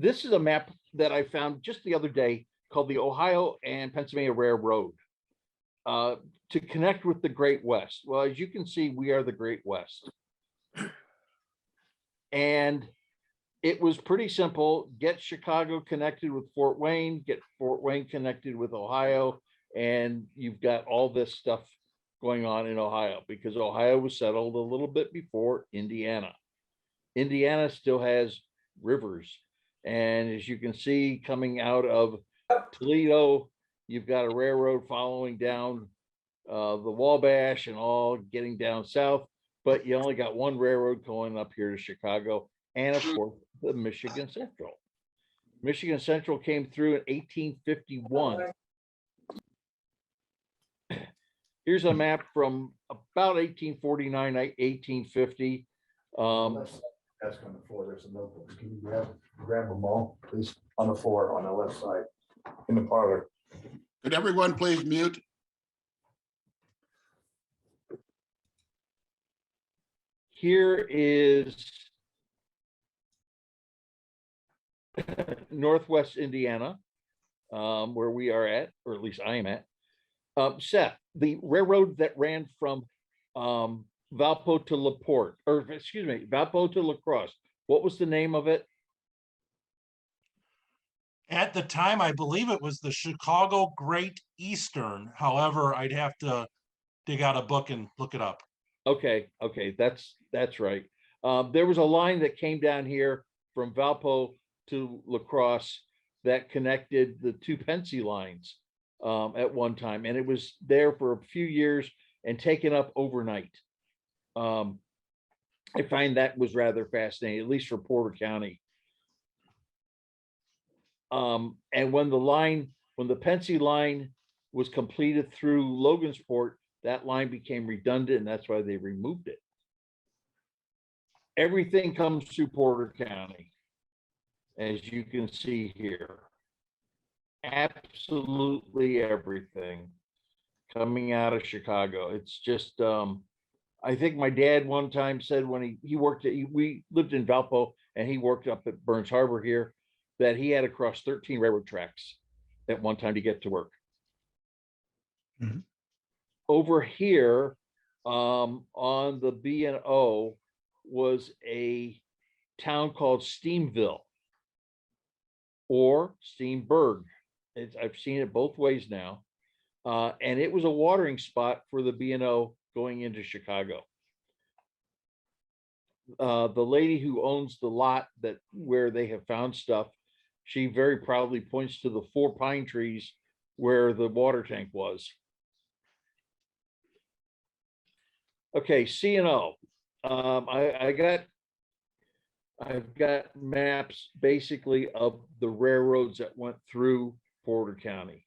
This is a map that I found just the other day called the Ohio and Pennsylvania Railroad to connect with the Great West. Well, as you can see, we are the Great West. And it was pretty simple. Get Chicago connected with Fort Wayne, get Fort Wayne connected with Ohio, and you've got all this stuff going on in Ohio because Ohio was settled a little bit before Indiana. Indiana still has rivers. And as you can see, coming out of Toledo, you've got a railroad following down the Wabash and all getting down south, but you only got one railroad going up here to Chicago, and of course, the Michigan Central. Michigan Central came through in 1851. Here's a map from about 1849, 1850. That's on the floor. There's a notebook. Can you grab them all, please, on the floor on the left side in the parlor? Could everyone please mute? Here is Northwest Indiana, where we are at, or at least I am at. Seth, the railroad that ran from Valpo to LaPorte, or excuse me, Valpo to La Crosse. What was the name of it? At the time, I believe it was the Chicago Great Eastern. However, I'd have to dig out a book and look it up. Okay, that's right. There was a line that came down here from Valpo to La Crosse that connected the two Pennsy lines at one time, and it was there for a few years and taken up overnight. I find that was rather fascinating, at least for Porter County. And when the Pennsy line was completed through Logansport, that line became redundant, and that's why they removed it. Everything comes through Porter County, as you can see here. Absolutely everything coming out of Chicago. It's just, I think my dad one time said when he worked we lived in Valpo and he worked up at Burns Harbor here, that he had to cross 13 railroad tracks at one time to get to work. Mhm. Over here on the B&O was a town called Steamville or Steamburg. I've seen it both ways now. And it was a watering spot for the B&O going into Chicago. The lady who owns the lot where they have found stuff, she very proudly points to the 4 pine trees where the water tank was. Okay, C&O. I've got maps basically of the railroads that went through Porter County.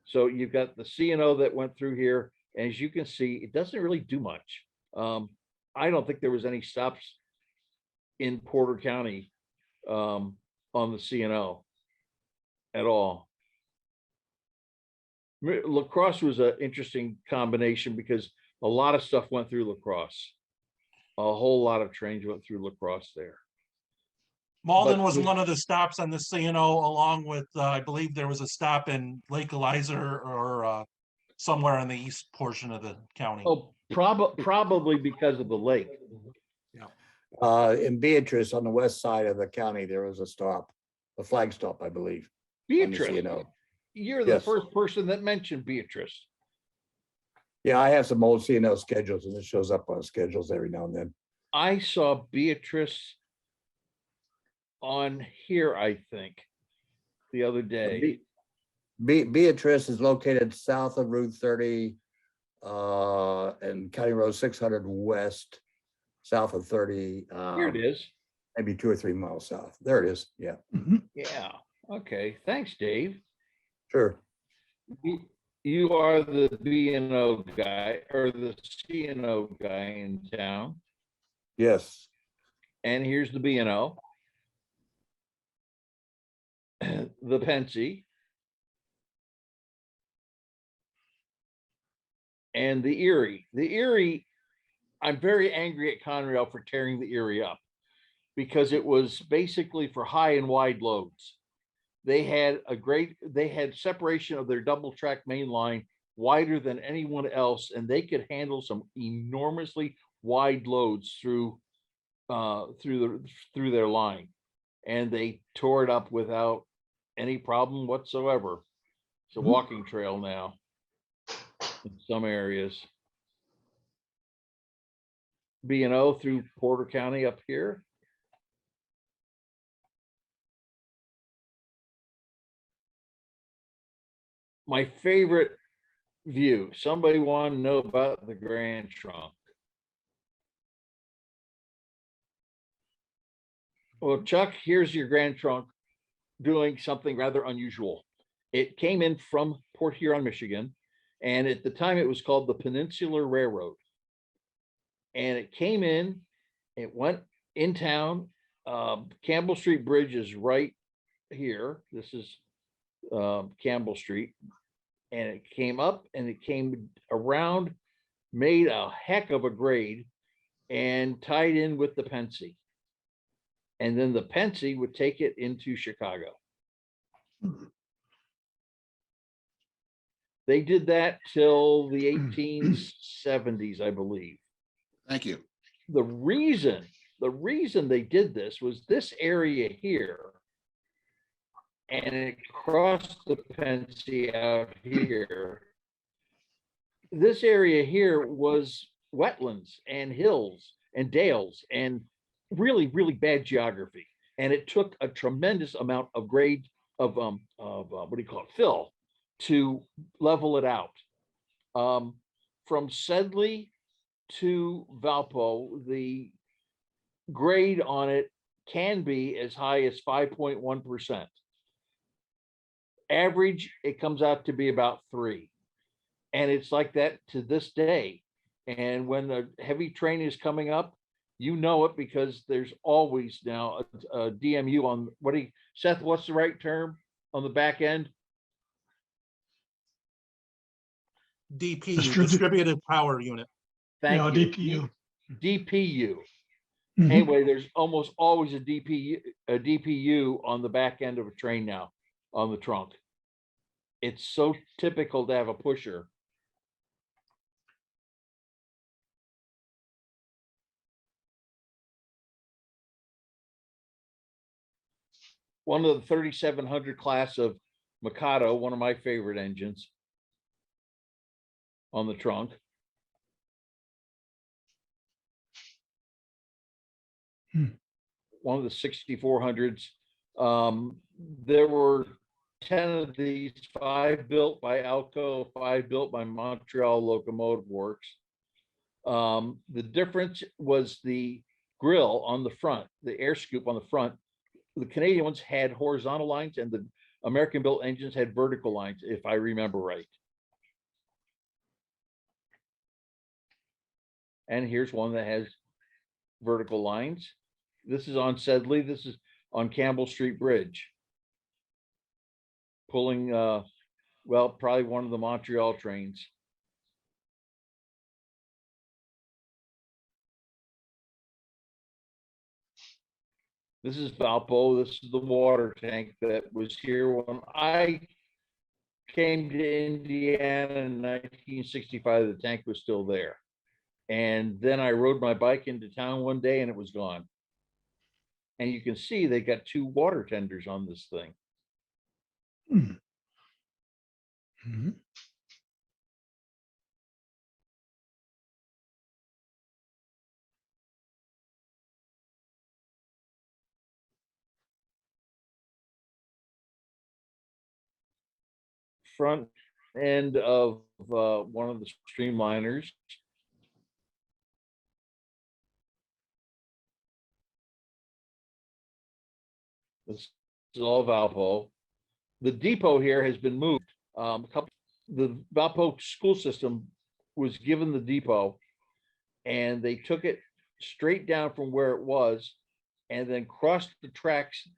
So you've got the C&O that went through here. As you can see, it doesn't really do much. I don't think there was any stops in Porter County on the C&O at all. La Crosse was an interesting combination because a lot of stuff went through La Crosse. A whole lot of trains went through La Crosse there. Malden was one of the stops on the C&O, along with, I believe there was a stop in Lake Eliza or somewhere in the east portion of the county. Oh, probably because of the lake. In Beatrice on the west side of the county, there was a stop, a flag stop, I believe. Beatrice, You know. you're the Yes. first person that mentioned Beatrice. Yeah, I have some old C&O schedules and it shows up on schedules every now and then. I saw Beatrice on here, I think, the other day. Beatrice is located south of Route 30 and County Road 600 west, south of 30. Here it is. Maybe 2 or 3 miles south. There it is. Yeah. Yeah. Okay. Thanks, Dave. Sure. You are the B&O guy or the C&O guy in town. Yes. And here's the B&O. The Pennsy. And the Erie. The Erie, I'm very angry at Conrail for tearing the Erie up. because it was basically for high and wide loads. They had separation of their double track main line wider than anyone else, and they could handle some enormously wide loads through their line. And they tore it up without any problem whatsoever. It's a walking trail now in some areas. B&O through Porter County up here. My favorite view. Somebody want to know about the Grand Trunk? Well, Chuck, here's your Grand Trunk doing something rather unusual. It came in from Port Huron, Michigan, and at the time it was called the Peninsular Railroad. And it came in, it went in town. Campbell Street Bridge is right here. This is Campbell Street. And it came up and it came around, made a heck of a grade, and tied in with the Pennsy. And then the Pennsy would take it into Chicago. They did that till the 1870s, I believe. Thank you. The reason they did this was this area here, and it crossed the Pennsy out here. This area here was wetlands and hills and dales and really, really bad geography. And it took a tremendous amount of grade of what do you call it, fill, to level it out. From Sedley to Valpo, the grade on it can be as high as 5.1%. Average, it comes out to be about 3. And it's like that to this day. And when the heavy train is coming up, you know it because there's always now a DMU on Seth, what's the right term on the back end? DP, distributed power unit. Thank you. DPU. DPU. Mhm. Anyway, there's almost always a DPU on the back end of a train now on the trunk. It's so typical to have a pusher. One of the 3700 class of Mikado, one of my favorite engines on the trunk. One of the 6400s. There were 10 of these, 5 built by Alco, 5 built by Montreal Locomotive Works. The difference was the grill on the front, the air scoop on the front. The Canadian ones had horizontal lines and the American built engines had vertical lines, if I remember right. And here's one that has vertical lines. This is on Sedley. This is on Campbell Street Bridge. Pulling, well, probably one of the Montreal trains. This is Valpo. This is the water tank that was here when I came to Indiana in 1965. The tank was still there. And then I rode my bike into town one day and it was gone. And you can see they got 2 water tenders on this thing. Mhm. Front end of one of the streamliners. This is all Valpo. The depot here has been moved. The Valpo school system was given the depot and they took it straight down from where it was and then crossed the tracks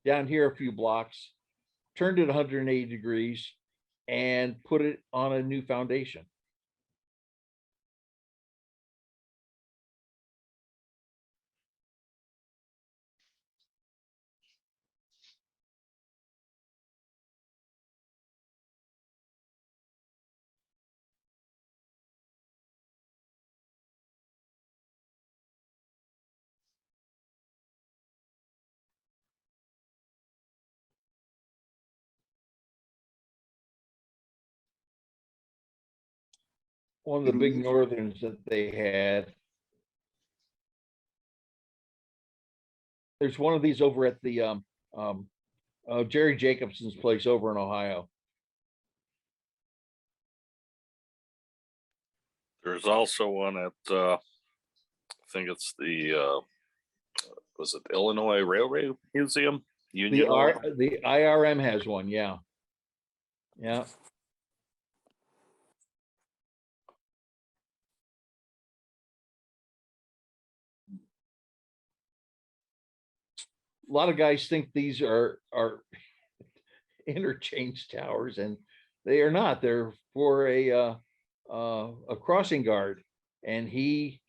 down here a few blocks, turned it 180 degrees and put it on a new foundation. one of the big northerns that they had. There's one of these over at the Jerry Jacobson's place over in Ohio. There's also one at, I think it's the, was it Illinois Railway Museum? The Union. Hall? the IRM has one, yeah. Yeah. A lot of guys think these are interchange towers, and they are not. They're for a crossing guard, and he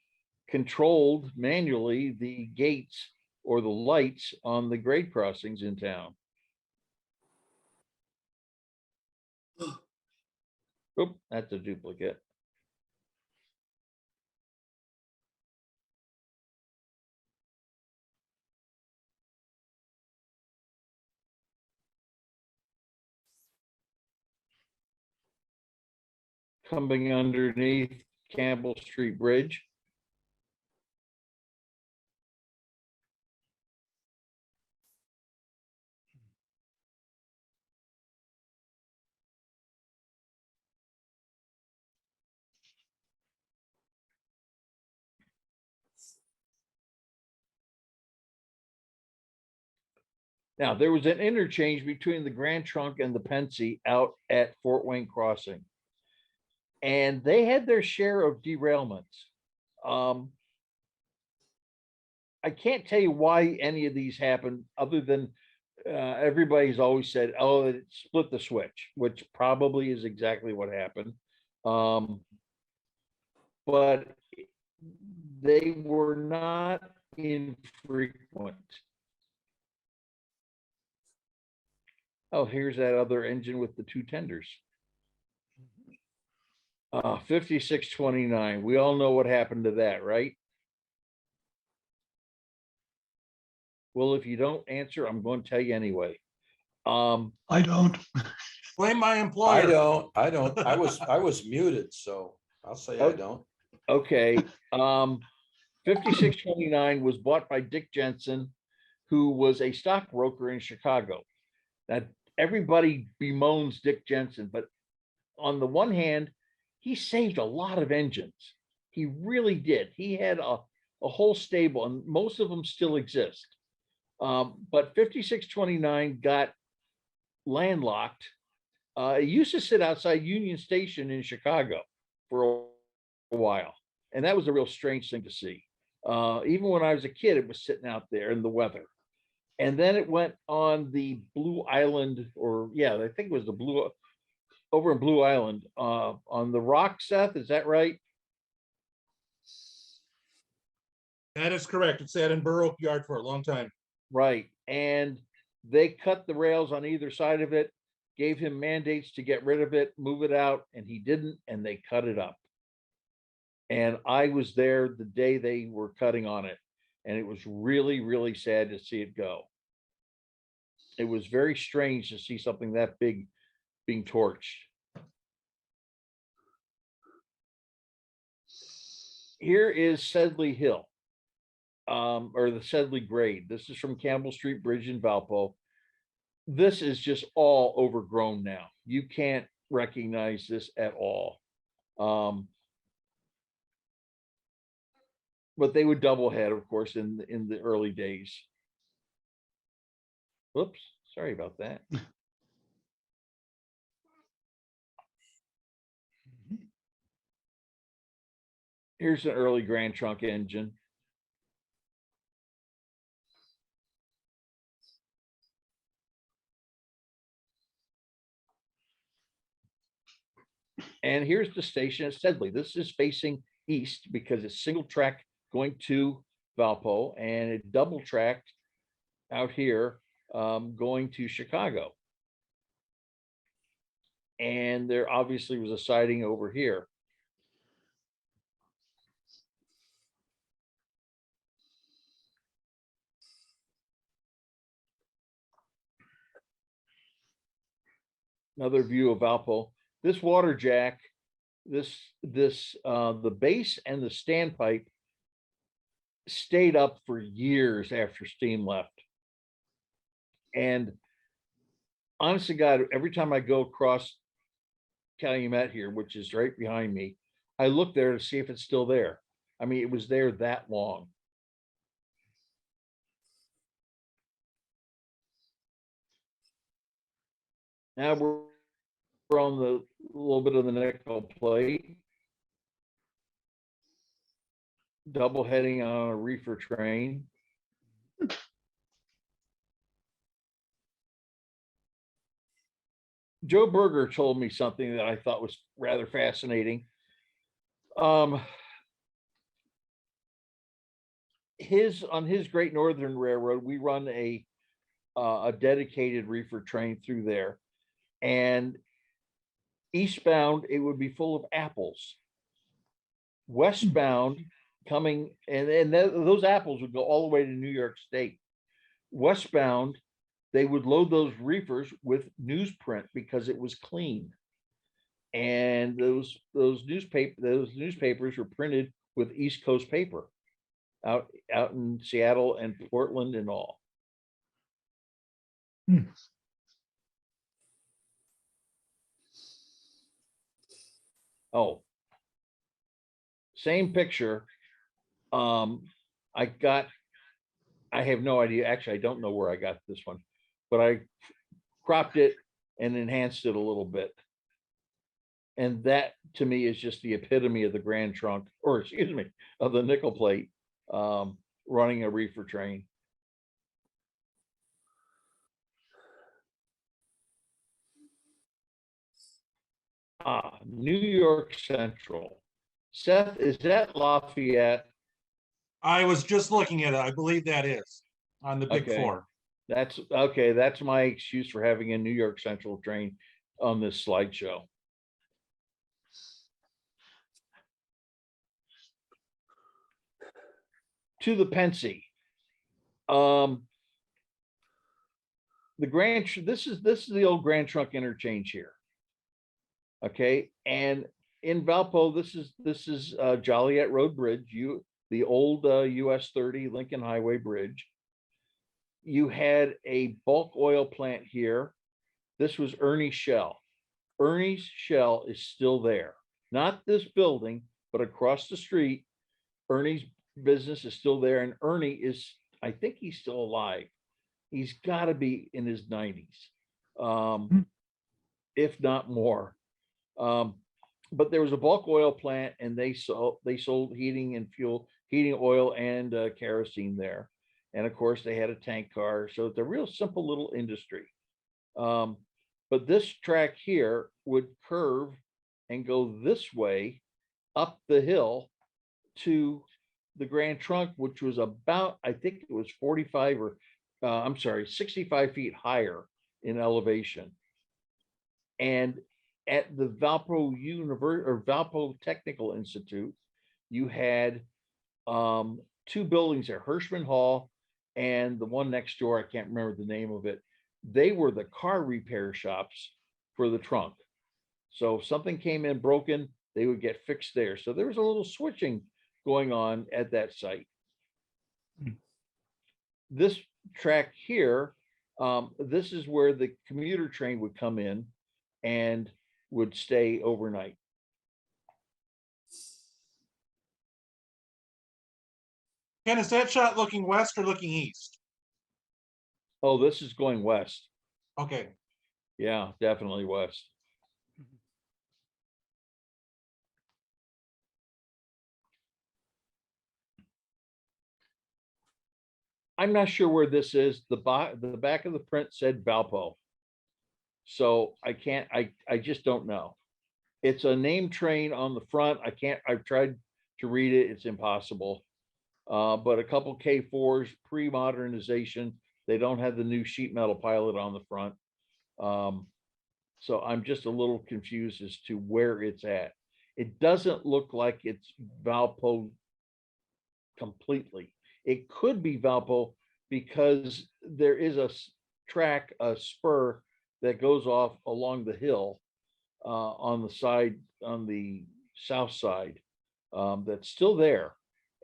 controlled manually the gates or the lights on the grade crossings in town. Oop, that's a duplicate. Coming underneath Campbell Street Bridge. Now, there was an interchange between the Grand Trunk and the Pensy out at Fort Wayne Crossing. And they had their share of derailments. I can't tell you why any of these happened, other than everybody's always said, oh, it split the switch, which probably is exactly what happened. But they were not infrequent. Oh, here's that other engine with the two tenders. 5629. We all know what happened to that, right? Well, if you don't answer, I'm going to tell you anyway. I don't. Blame my I employer. don't. I was muted, so I'll say I don't. Okay. 5629 was bought by Dick Jensen, who was a stockbroker in Chicago. Now, everybody bemoans Dick Jensen, but on the one hand, he saved a lot of engines. He really did. He had a whole stable, and most of them still exist. But 5629 got landlocked. It used to sit outside Union Station in Chicago for a while. And that was a real strange thing to see. Even when I was a kid, it was sitting out there in the weather. And then it went on the Blue Island, or yeah, I think it was the Blue, over in Blue Island, on the rock, Seth, is that right? That is correct. It sat in Burr Oak Yard for a long time. Right. And they cut the rails on either side of it, gave him mandates to get rid of it, move it out, and he didn't, and they cut it up. And I was there the day they were cutting on it, and it was really, really sad to see it go. It was very strange to see something that big being torched. Here is Sedley Hill, or the Sedley Grade. This is from Campbell Street Bridge in Valpo. This is just all overgrown now. You can't recognize this at all. But they would double head, of course, in the early days. Whoops, sorry about that. Here's an early Grand Trunk engine. And here's the station at Sedley. This is facing east because it's single track going to Valpo, and it double tracked out here going to Chicago. And there obviously was a siding over here. Another view of Valpo. This water jack the base and the standpipe stayed up for years after steam left. And honest to God, every time I go across Calumet here, which is right behind me, I look there to see if it's still there. I mean, it was there that long. Now we're on the little bit of the nickel plate. Double heading on a reefer train. Joe Berger told me something that I thought was rather fascinating. On his Great Northern Railroad, we run a dedicated reefer train through there, and eastbound it would be full of apples. Westbound, coming and those apples would go all the way to New York State. Westbound, they would load those reefers with newsprint because it was clean. And those newspapers were printed with East Coast paper out in Seattle and Portland and all. Oh, same picture. I have no idea. Actually, I don't know where I got this one, but I cropped it and enhanced it a little bit. And that to me is just the epitome of the Grand Trunk, or excuse me, of the nickel plate, running a reefer train. New York Central. Seth, is that Lafayette? I was just looking at it. I believe that is on the big Okay. four. That's okay. That's my excuse for having a New York Central train on this slideshow. To the Pensy. This is the old Grand Trunk interchange here. Okay, and in Valpo, this is Joliet Road Bridge, the old US 30 Lincoln Highway Bridge. You had a bulk oil plant here. This was Ernie's Shell. Ernie's Shell is still there. Not this building, but across the street, Ernie's business is still there. And Ernie is, I think he's still alive. He's got to be in his 90s, if not more. But there was a bulk oil plant, and they sold heating oil and kerosene there. And of course, they had a tank car. So it's a real simple little industry. But this track here would curve and go this way up the hill to the Grand Trunk, which was about, I think it was 65 feet higher in elevation. And at the Valpo Technical Institute, you had two buildings there, Hirschman Hall and the one next door, I can't remember the name of it. They were the car repair shops for the trunk. So if something came in broken, they would get fixed there. So there was a little switching going on at that site. This track here, this is where the commuter train would come in and would stay overnight. Ken, is that shot looking west or looking east? Oh, this is going west. Okay. Yeah, definitely west. I'm not sure where this is. The back of the print said Valpo. So I just don't know. It's a name train on the front. I've tried to read it. It's impossible. But a couple K4s pre-modernization. They don't have the new sheet metal pilot on the front. So I'm just a little confused as to where it's at. It doesn't look like it's Valpo completely. It could be Valpo because there is a track, a spur that goes off along the hill. on the side, on the south side, that's still there.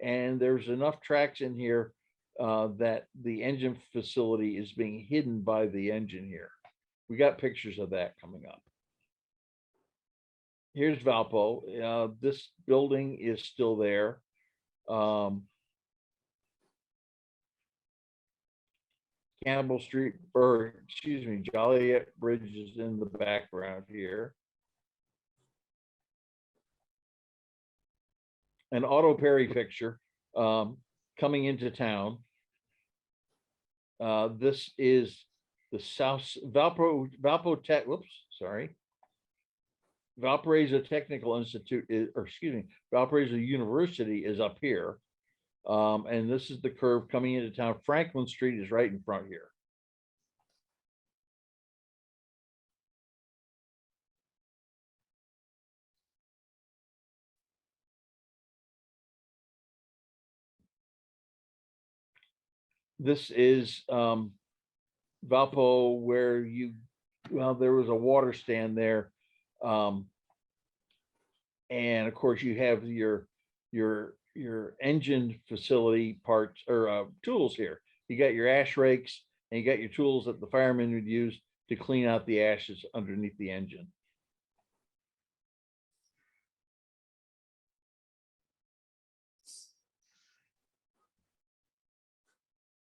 And there's enough tracks in here that the engine facility is being hidden by the engine here. We got pictures of that coming up. Here's Valpo. This building is still there. Campbell Street, or excuse me, Joliet Bridge is in the background here. An Otto Perry picture coming into town. This is the South Valpo Tech. Whoops, sorry. Valparaiso Technical Institute is, or excuse me, Valparaiso University is up here. And this is the curve coming into town. Franklin Street is right in front here. This is Valpo, where there was a water stand there. And of course you have your engine facility parts or tools here. You got your ash rakes and you got your tools that the firemen would use to clean out the ashes underneath the engine.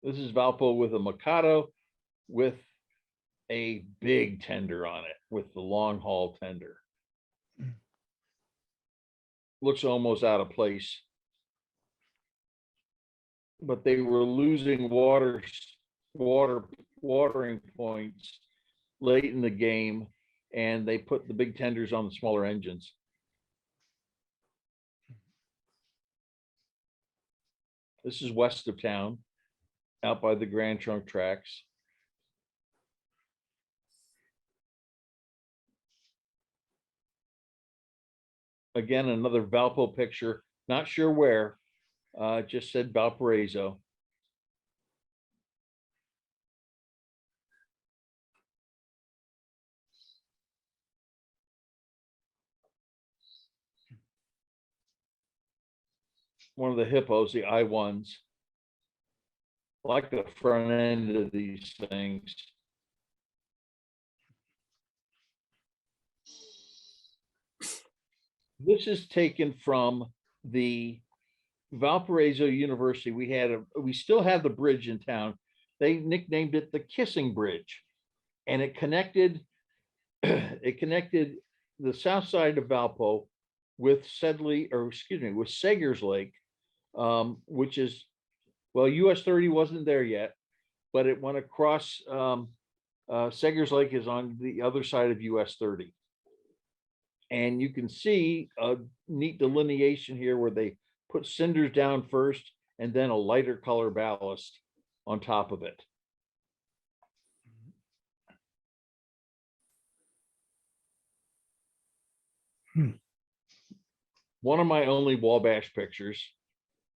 This is Valpo with a Mikado with a big tender on it, with the long haul tender. Looks almost out of place. But they were losing watering points late in the game, and they put the big tenders on the smaller engines. This is west of town, out by the Grand Trunk tracks. Again, another Valpo picture, not sure where, just said Valparaiso. One of the hippos, the I-1s. I like the front end of these things. This is taken from the Valparaiso University. We still have the bridge in town. They nicknamed it the Kissing Bridge, and it connected the south side of Valpo with with Sagers Lake, which is, well, US 30 wasn't there yet, but it went across. Sagers Lake is on the other side of US 30. And you can see a neat delineation here where they put cinders down first and then a lighter color ballast on top of it. One of my only Wabash pictures,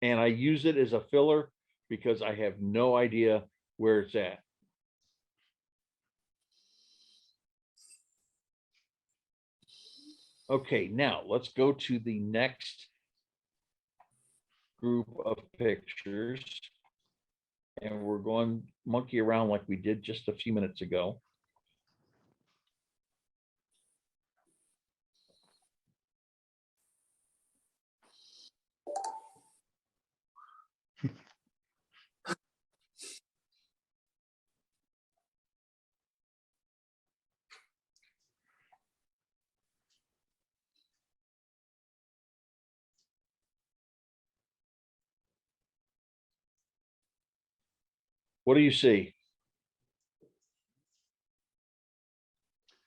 and I use it as a filler because I have no idea where it's at. Okay, now let's go to the next group of pictures. And we're going monkey around like we did just a few minutes ago. What do you see?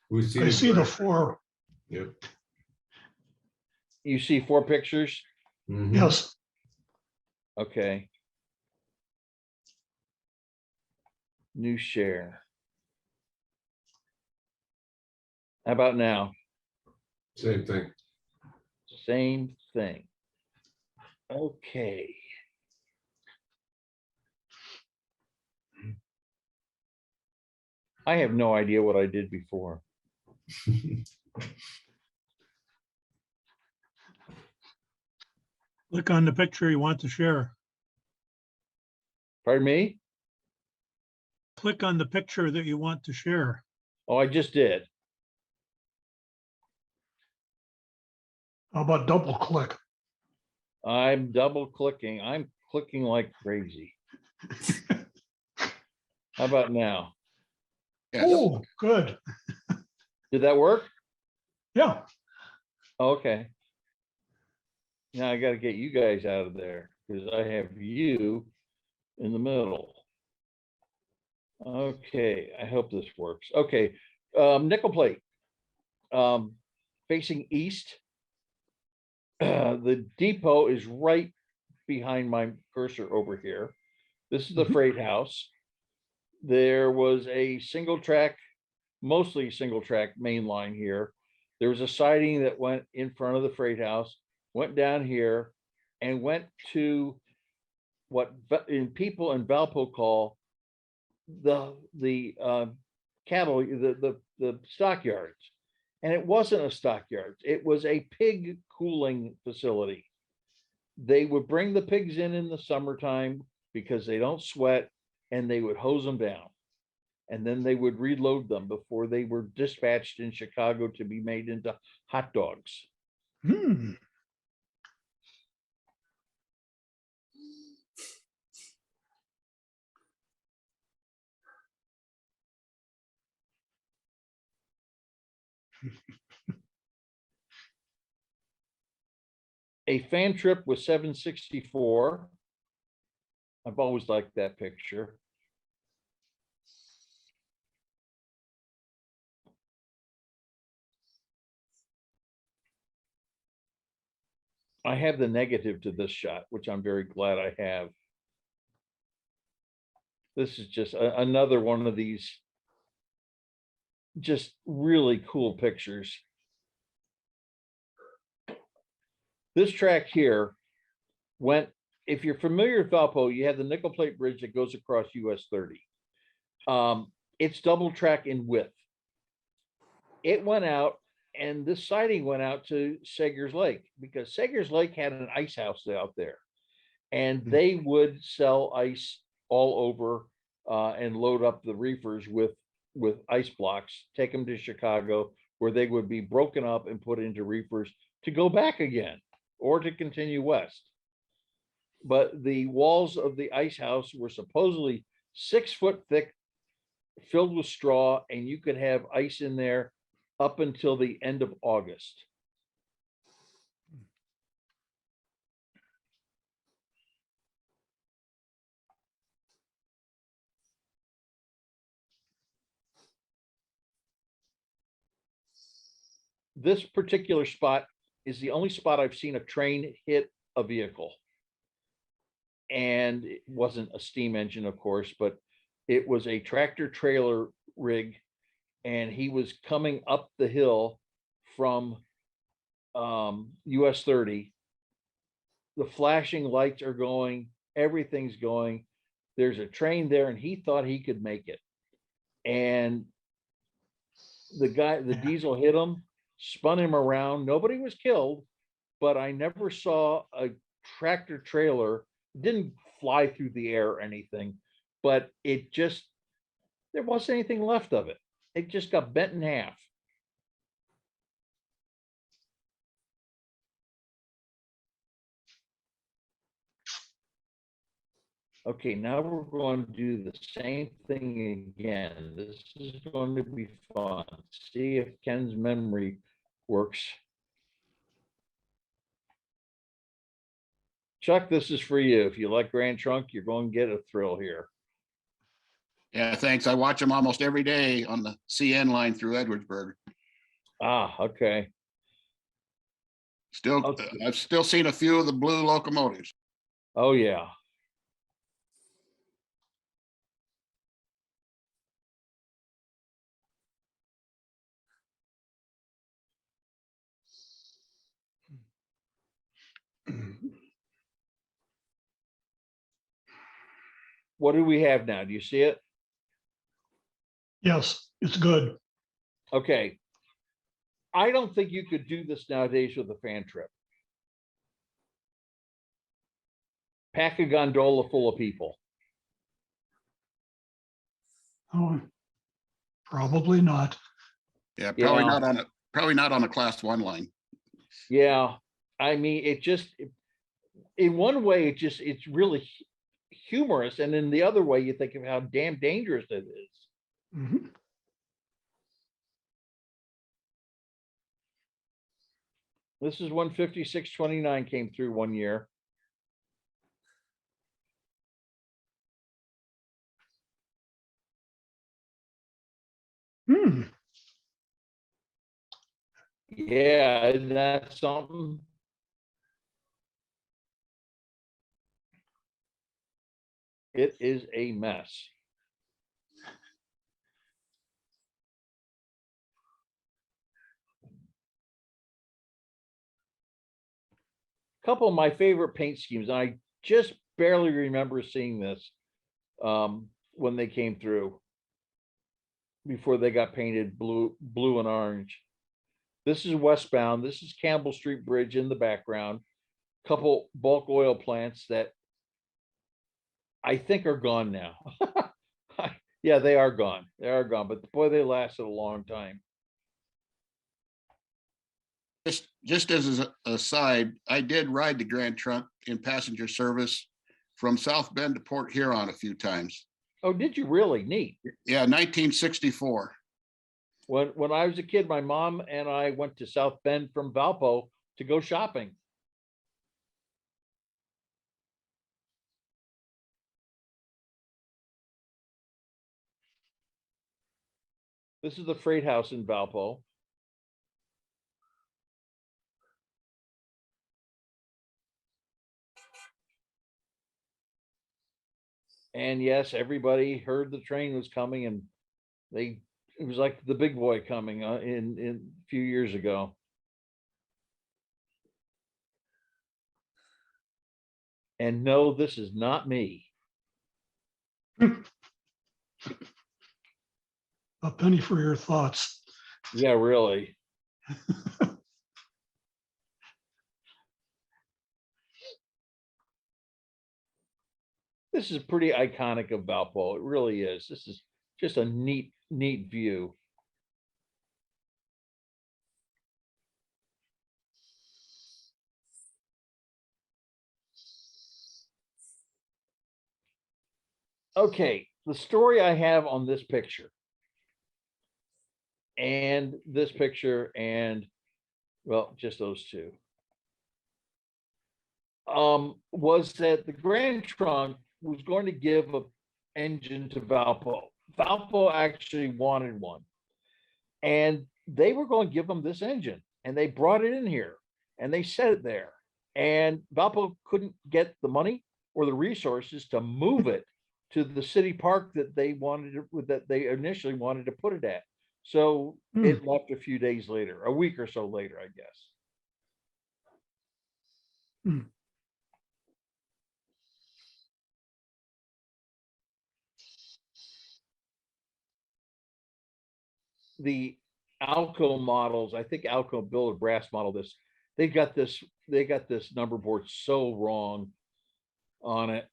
We I see the bridge. four. Yep. You see 4 pictures? Mhm. Yes, Okay. New share. How about now? Same thing. Same thing. Okay. I have no idea what I did before. Click on the picture you want to share. Pardon me? Click on the picture that you want to share. Oh, I just did. How about double click? I'm double clicking. I'm clicking like crazy. How about now? Oh, good. Did that work? Yeah. Okay. Now I gotta get you guys out of there because I have you in the middle. Okay, I hope this works. Okay, nickel plate. Facing east. The depot is right behind my cursor over here. This is the Mhm. freight house. There was a single track, mostly single track main line here. There was a siding that went in front of the freight house, went down here, and went to what people in Valpo call the cattle, the stockyards. And it wasn't a stockyards, it was a pig cooling facility. They would bring the pigs in the summertime because they don't sweat, and they would hose them down. And then they would reload them before they were dispatched in Chicago to be made into hot dogs. Hmm. A fan trip with 764. I've always liked that picture. I have the negative to this shot, which I'm very glad I have. This is just another one of these just really cool pictures. This track here went, if you're familiar with Valpo, you have the nickel plate bridge that goes across US 30. It's double track in width. It went out, and this siding went out to Sager's Lake because Sager's Lake had an ice house out there, and they would sell ice all over and load up the reefers with ice blocks, take them to Chicago, where they would be broken up and put into reefers to go back again or to continue west. But the walls of the ice house were supposedly 6 foot thick, filled with straw, and you could have ice in there up until the end of August. This particular spot is the only spot I've seen a train hit a vehicle. And it wasn't a steam engine, of course, but it was a tractor trailer rig, and he was coming up the hill from US 30. The flashing lights are going, everything's going. There's a train there, and he thought he could make it. And the diesel hit him, spun him around. Nobody was killed, but I never saw a tractor trailer. It didn't fly through the air or anything, but it just, there wasn't anything left of it. It just got bent in half. Okay, now we're going to do the same thing again. This is going to be fun. See if Ken's memory works. Chuck, this is for you. If you like Grand Trunk, you're going to get a thrill here. Yeah, thanks. I watch them almost every day on the CN line through Edwardsburg. Ah, okay. Still, Okay. I've still seen a few of the blue locomotives. Oh, yeah. What do we have now? Do you see it? Yes, it's good. Okay. I don't think you could do this nowadays with a fan trip. Pack a gondola full of people. Oh, probably not. Yeah, Yeah. probably not on a class one line. Yeah, I mean, it just, in one way, it's really humorous, and in the other way, you think of how damn dangerous it is. Mhm. This is when 5629 came through one year. Hmm. Yeah, isn't that something? It is a mess. Couple of my favorite paint schemes, and I just barely remember seeing this when they came through before they got painted blue and orange. This is westbound. This is Campbell Street Bridge in the background. Couple bulk oil plants that I think are gone now. Yeah, they are gone. They are gone, but boy, they lasted a long time. Just as an aside, I did ride the Grand Trunk in passenger service from South Bend to Port Huron a few times. Oh, did you really? Neat. Yeah, 1964. When I was a kid, my mom and I went to South Bend from Valpo to go shopping. This is the freight house in Valpo. And yes, everybody heard the train was coming, and it was like the big boy coming in a few years ago. And no, this is not me. A penny for your thoughts. Yeah, really. This is pretty iconic of Valpo. It really is. This is just a neat view. Okay, the story I have on this picture and this picture, and well, just those two, was that the Grand Trunk was going to give a engine to Valpo. Valpo actually wanted one, and they were going to give them this engine, and they brought it in here and they set it there, and Valpo couldn't get the money or the resources to move it to the city park that they initially wanted to put it at. So it left a few days later, a week or so later, I guess. Hmm. The Alco models, I think Alco built a brass model this. They got this number board so wrong on it.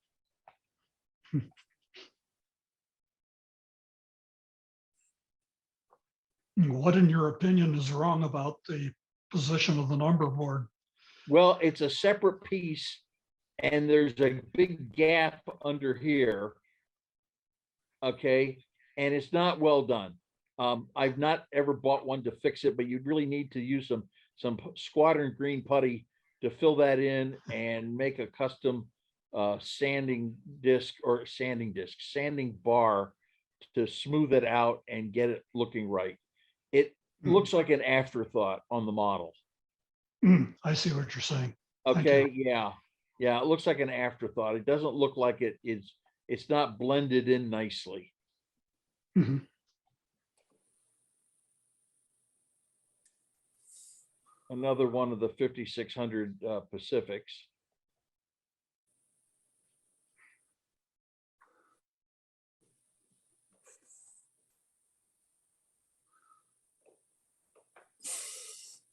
What, in your opinion, is wrong about the position of the number board? Well, it's a separate piece, and there's a big gap under here. Okay, and it's not well done. I've not ever bought one to fix it, but you'd really need to use some squadron green putty to fill that in and make a custom sanding bar to smooth it out and get it looking right. It looks like an afterthought on the model. I see what you're saying. Thank Okay, yeah, it looks like an afterthought. It doesn't look like it's not blended in nicely. Mhm. Another one of the 5600 Pacifics.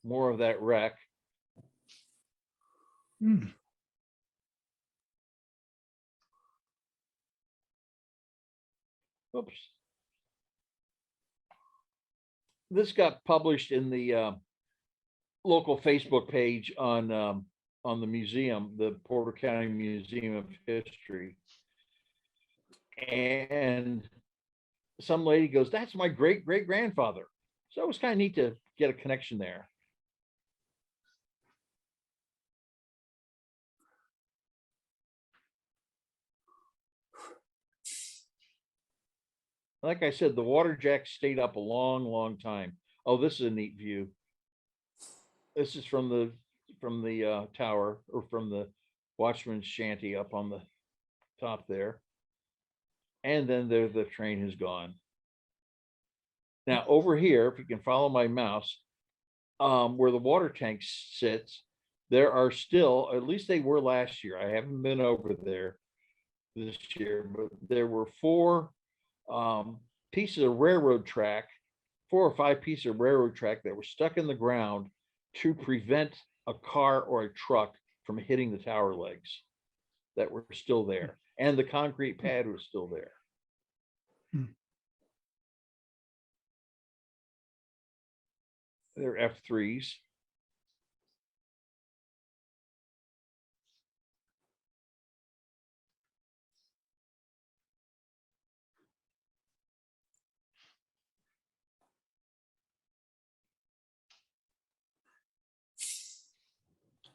more of that wreck. Hmm. Oops. This got published in the local Facebook page on the museum, the Porter County Museum of History. And some lady goes, "That's my great great grandfather." So it was kind of neat to get a connection there. Like I said, the water jack stayed up a long, long time. Oh, this is a neat view. This is from the tower, or from the watchman's shanty up on the top there. And then there, the train has gone. Now over here, if you can follow my mouse, where the water tank sits, there are still, at least they were last year. I haven't been over there this year, but there were four pieces of railroad track, 4 or 5 pieces of railroad track that were stuck in the ground to prevent a car or a truck from hitting the tower legs that were still there. And the concrete pad was still there. They're F3s.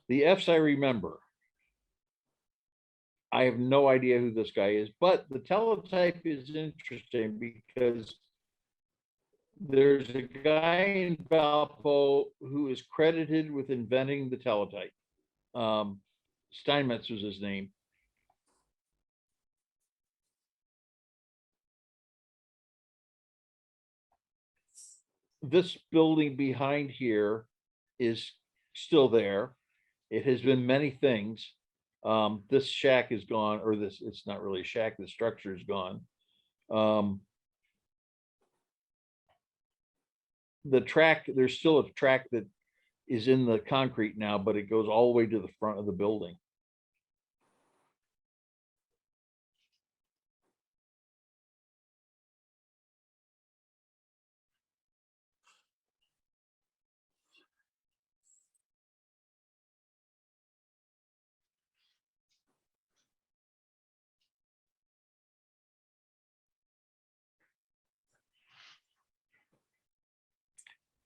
The Fs I remember. I have no idea who this guy is, but the teletype is interesting because there's a guy in Valpo who is credited with inventing the teletype. Steinmetz was his name. This building behind here is still there. It has been many things. This shack is gone, or this, it's not really a shack, the structure is gone. The track, there's still a track that is in the concrete now, but it goes all the way to the front of the building.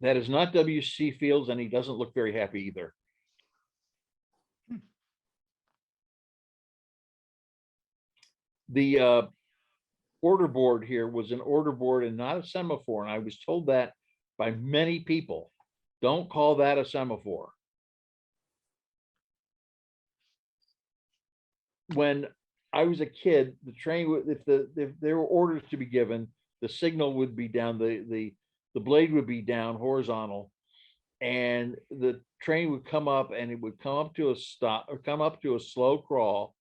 That is not W.C. Fields, and he doesn't look very happy either. The order board here was an order board and not a semaphore, and I was told that by many people. Don't call that a semaphore. When I was a kid, the train, if there were orders to be given, the signal would be down, the blade would be down horizontal, and the train would come up, and it would come up to a stop, or come up to a slow crawl.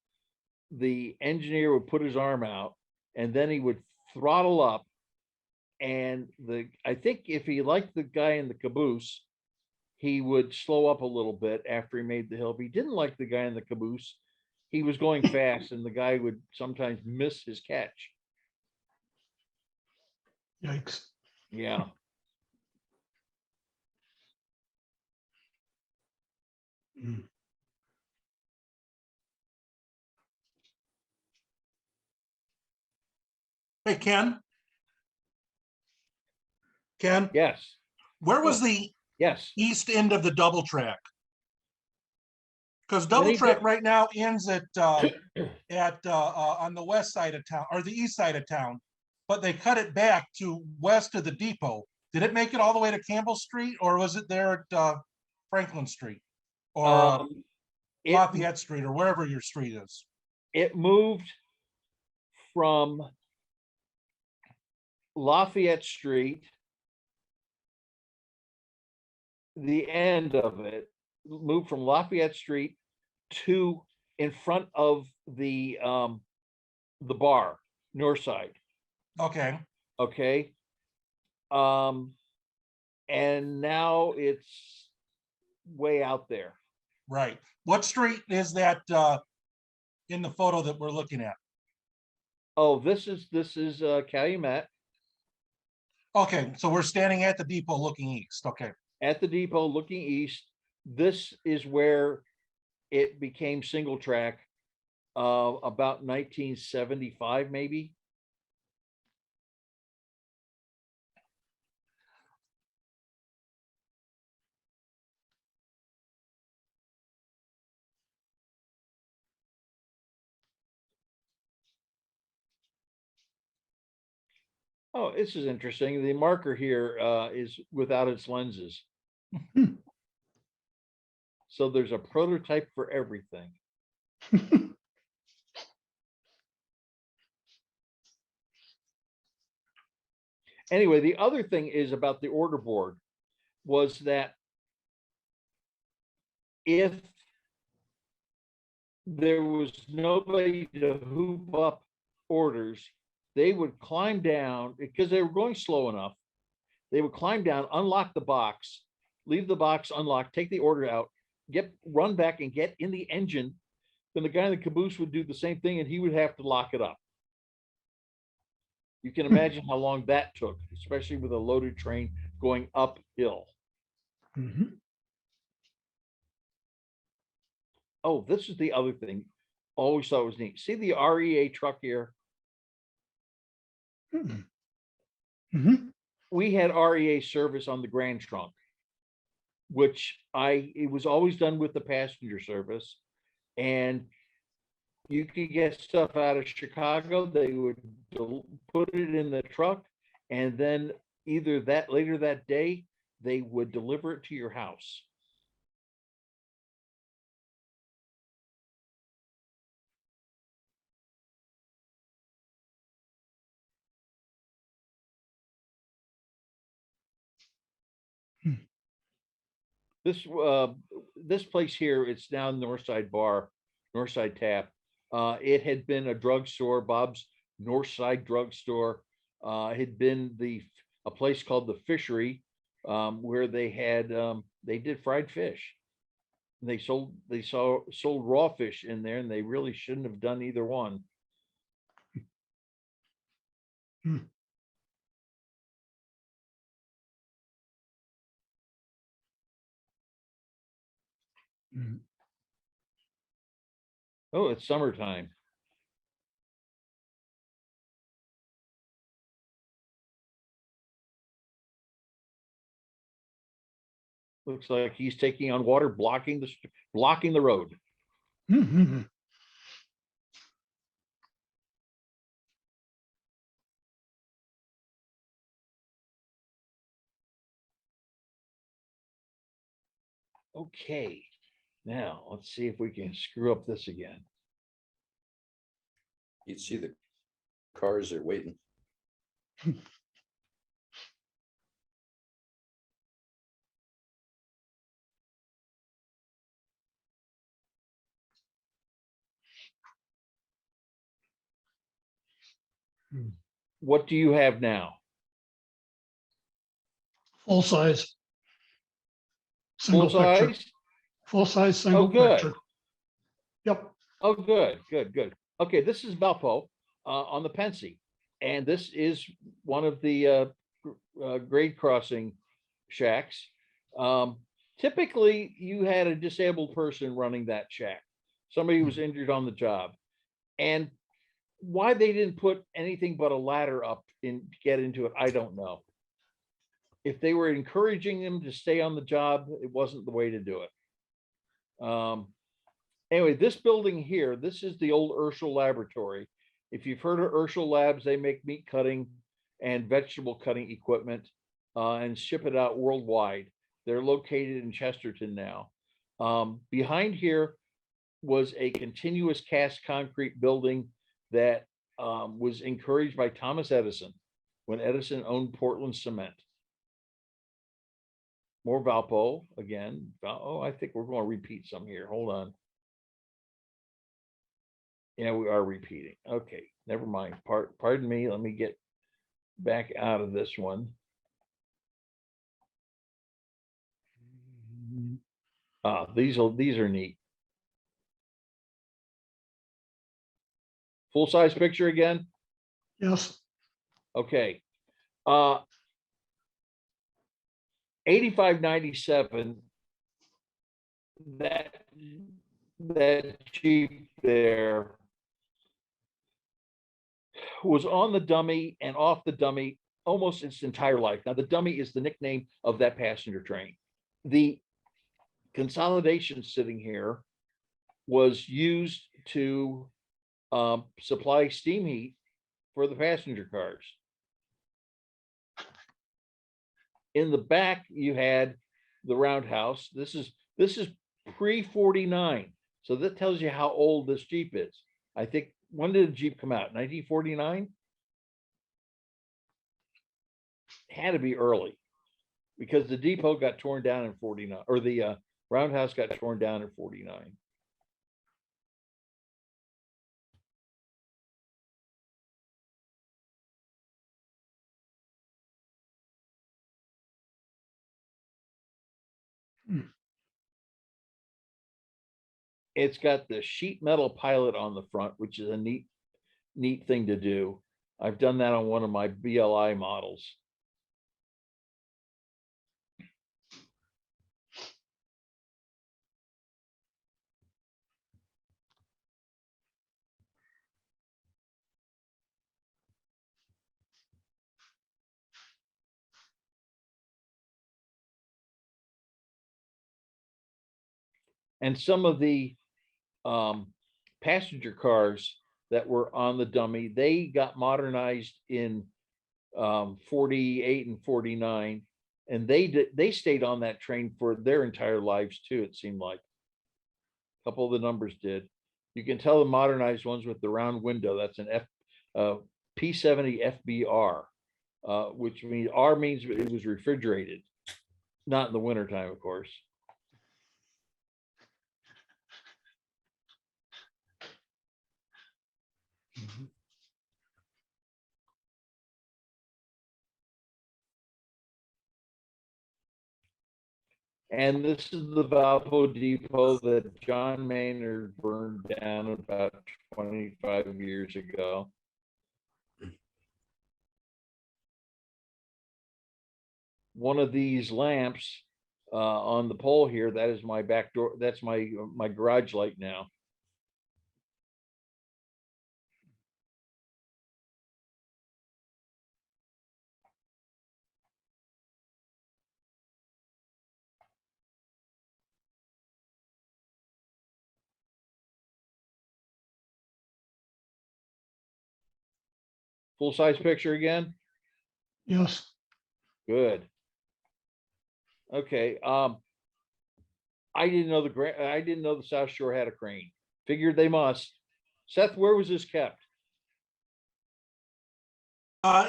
The engineer would put his arm out, and then he would throttle up. And I think if he liked the guy in the caboose, he would slow up a little bit after he made the hill. If he didn't like the guy in the caboose, he was going fast, and the guy would sometimes miss his catch. Yikes. Yeah. Hmm. Hey, Ken? Ken, Yes. where was the Yes. east end of the double track? Because double Many track di- right now ends at on the west side of town, or the east side of town, but they cut it back to west of the depot. Did it make it all the way to Campbell Street, or was it there at Franklin Street? Or It, Lafayette Street, or wherever your street is? it moved from Lafayette Street, the end of it moved from Lafayette Street to in front of the bar, north side. Okay, Okay. And now it's way out there. Right. What street is that in the photo that we're looking at? Oh, this is Calumet Okay, so we're standing at the depot looking east. Okay. at the depot looking east. This is where it became single track about 1975, maybe. Oh, this is interesting. The marker here is without its lenses. So there's a prototype for everything. Anyway, the other thing is about the order board was that if there was nobody to hoop up orders, they would climb down because they were going slow enough. They would climb down, unlock the box, leave the box unlocked, take the order out, run back and get in the engine. Then the guy in the caboose would do the same thing and he would have to lock it up. You can imagine how long that took, especially with a loaded train going uphill. Mhm. Oh, this is the other thing. Always thought was neat. See the REA truck here? Mhm. Mhm. We had REA service on the Grand Trunk, which it was always done with the passenger service. And you could get stuff out of Chicago. They would put it in the truck, and then either later that day, they would deliver it to your house. This place here, it's now Northside Bar, Northside Tap. It had been a drugstore, Bob's Northside Drugstore. It had been a place called the Fishery, where they did fried fish. They sold raw fish in there, and they really shouldn't have done either one. Mhm. Oh, it's summertime. Looks like he's taking on water, blocking the road. Mhm. Okay, now let's see if we can screw up this again. You'd see the cars are waiting. What do you have now? Full size. Full Single picture. size? Full size, single good. picture. Yep. Oh, good. Okay, this is Valpo on the Pensy, and this is one of the grade crossing shacks. Typically, you had a disabled person running that shack. Somebody who was injured on the job, and why they didn't put anything but a ladder up to get into it, I don't know. If they were encouraging them to stay on the job, it wasn't the way to do it. Anyway, this building here, this is the old Ursula Laboratory. If you've heard of Ursula Labs, they make meat cutting and vegetable cutting equipment and ship it out worldwide. They're located in Chesterton now. Behind here was a continuous cast concrete building that was encouraged by Thomas Edison when Edison owned Portland Cement. More Valpo again. Oh, I think we're going to repeat some here. Hold on. Yeah, we are repeating. Okay, never mind. Pardon me. Let me get back out of this one. These are neat. Full size picture again. Yes, Okay. 8597. That Jeep there was on the dummy and off the dummy almost its entire life. Now, the dummy is the nickname of that passenger train. The consolidation sitting here was used to supply steam heat for the passenger cars. In the back, you had the roundhouse. This is pre-49. So that tells you how old this Jeep is. I think, when did the Jeep come out? 1949? Had to be early, because the depot got torn down in 49, or the roundhouse got torn down in 49. It's got the sheet metal pilot on the front, which is a neat thing to do. I've done that on one of my BLI models. And some of the passenger cars that were on the dummy, they got modernized in 48 and 49, and they stayed on that train for their entire lives too, it seemed like. A couple of the numbers did. You can tell the modernized ones with the round window. That's an P70 FBR, which means R means it was refrigerated, not in the wintertime, of course. And this is the Valpo Depot that John Maynard burned down about 25 years ago. One of these lamps on the pole here, that is my back door. That's my garage light now. Full size picture again. yes. Good. Okay. I didn't know the South Shore had a crane. Figured they must. Seth, where was this kept?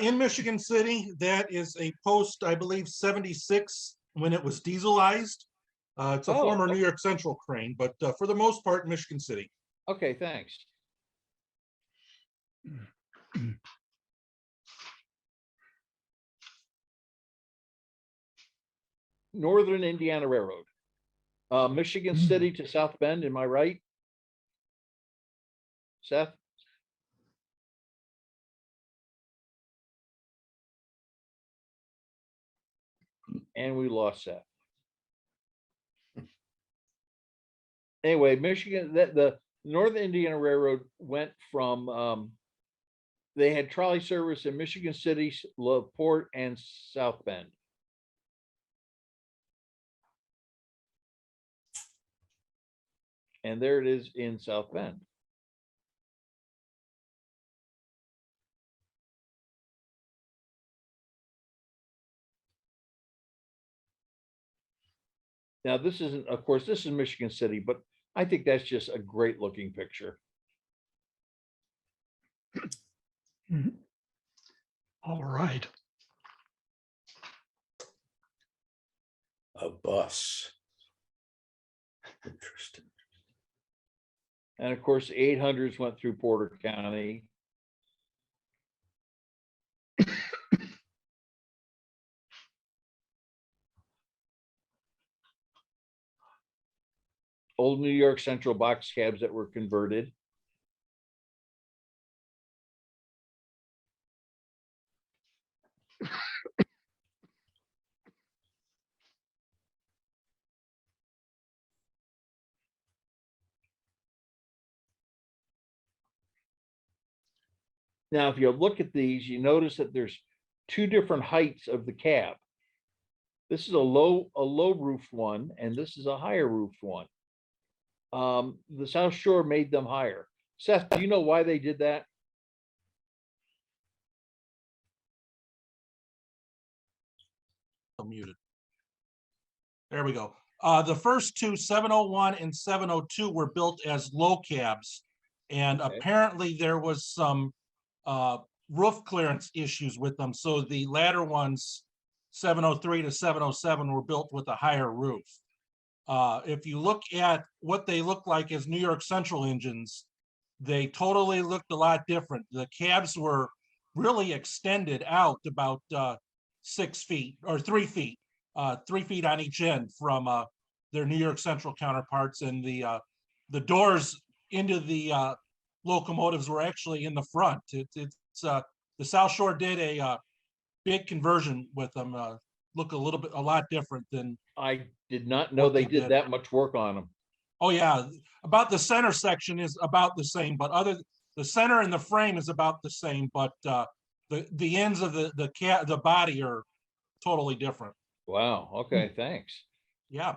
In Michigan City, that is a post, I believe, 76 when it was dieselized. It's a Oh, former New York Central crane, but for the most part, Michigan City. Okay, thanks. Northern Indiana Railroad. Michigan City to South Bend, am I right? Seth? And we lost Seth. Anyway, Michigan, the Northern Indiana Railroad went from, they had trolley service in Michigan City, LaPorte, and South Bend. And there it is in South Bend. Now, this isn't, of course, this is Michigan City, but I think that's just a great looking picture. Mhm. All right. A bus. Interesting. And of course, the 800s went through Porter County. old New York Central box cabs that were converted. Now, if you look at these, you notice that there's two different heights of the cab. This is a low roof one, and this is a higher roof one. The South Shore made them higher. Seth, do you know why they did that? I'm muted. There we go. The first two, 701 and 702, were built as low cabs. And Okay. apparently there was some roof clearance issues with them. So the latter ones, 703 to 707, were built with a higher roof. If you look at what they look like as New York Central engines, they totally looked a lot different. The cabs were really extended out about 6 feet or 3 feet, 3 feet on each end from their New York Central counterparts, and the doors into the locomotives were actually in the front. It's the South Shore did a big conversion with them. Look a lot different than. I did not know What they they did did. that much work on them. Oh yeah, about the center section is about the same, but the center and the frame is about the same, but the ends of the body are totally different. Wow. Okay. Thanks. Yeah.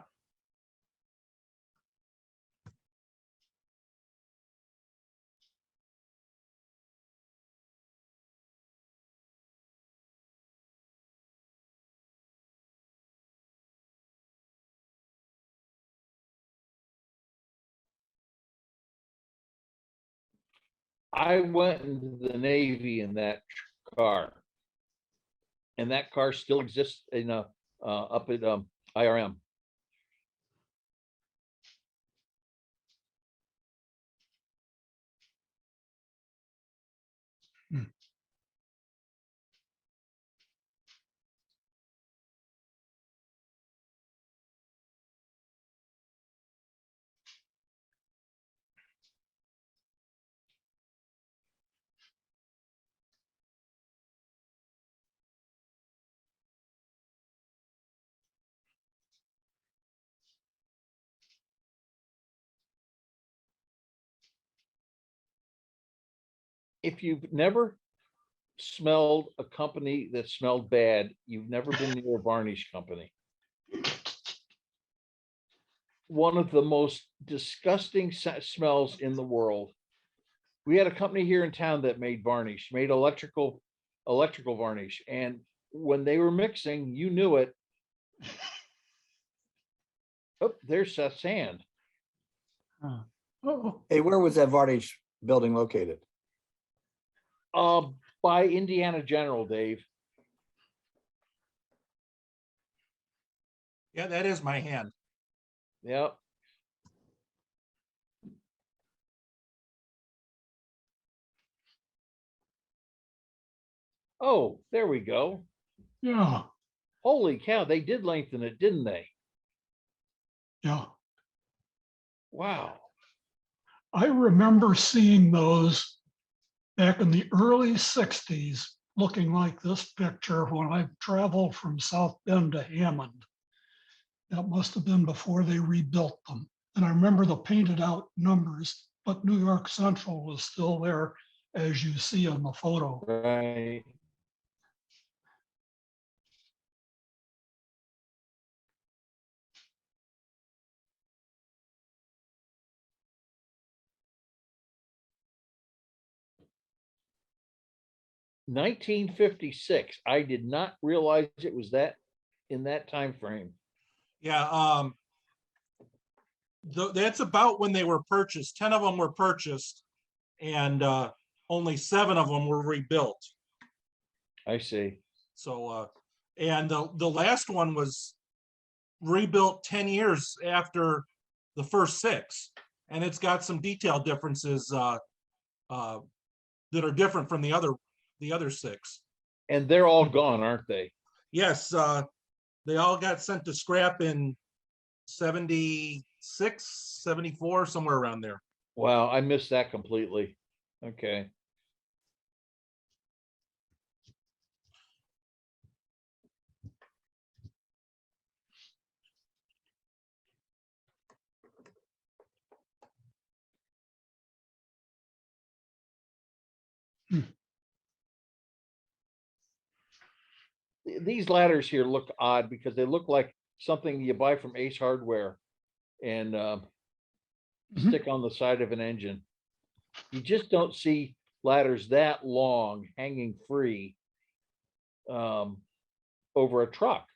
I went into the Navy in that car. And that car still exists in up at IRM. If you've never smelled a company that smelled bad, you've never been near a varnish company. One of the most disgusting smells in the world. We had a company here in town that made varnish, made electrical varnish, and when they were mixing, you knew it. Oh, there's Seth's hand. Oh, Hey, where was that Varnish building located? By Indiana General, Dave. Yeah, that is my hand. Yep. Oh, there we go. yeah, Holy cow, they did lengthen it, didn't they? yeah. Wow. I remember seeing those back in the early 60s, looking like this picture when I traveled from South Bend to Hammond. That must have been before they rebuilt them. And I remember the painted out numbers, but New York Central was still there, as you see on the photo. Right. (1956). I did not realize it was that in that time frame. Yeah. That's about when they were purchased. 10 of them were purchased, and only 7 of them were rebuilt. I see. So, and the last one was rebuilt 10 years after the first 6, and it's got some detail differences that are different from the other 6. And they're all gone, aren't they? Yes, they all got sent to scrap in 77 76, 74, somewhere around there. Wow, I missed that completely. Okay. These ladders here look odd because they look like something you buy from Ace Hardware and Mhm. stick on the side of an engine. You just don't see ladders that long hanging free over a truck.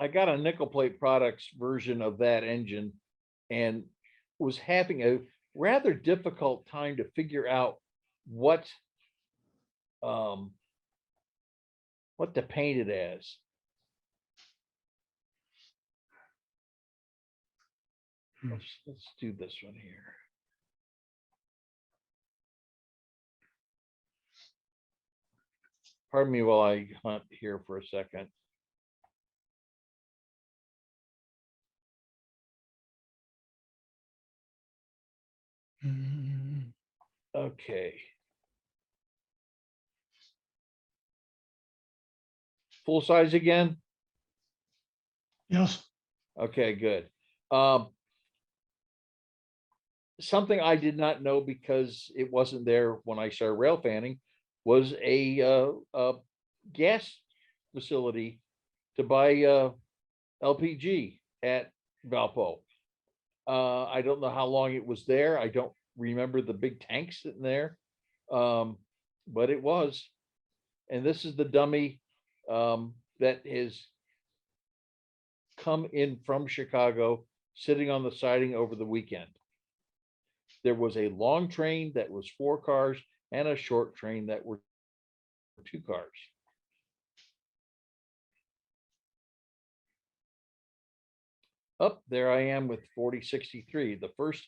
I got a nickel plate products version of that engine and was having a rather difficult time to figure out what to paint it as. Let's do this one here. Pardon me while I hunt here for a second. Mm, Okay. Full size again? yes. Okay, good. Something I did not know because it wasn't there when I started rail fanning was a gas facility to buy LPG at Valpo. I don't know how long it was there. I don't remember the big tanks sitting there. But it was. And this is the dummy that is come in from Chicago, sitting on the siding over the weekend. There was a long train that was 4 cars and a short train that were 2 cars. Up there I am with 4063, the first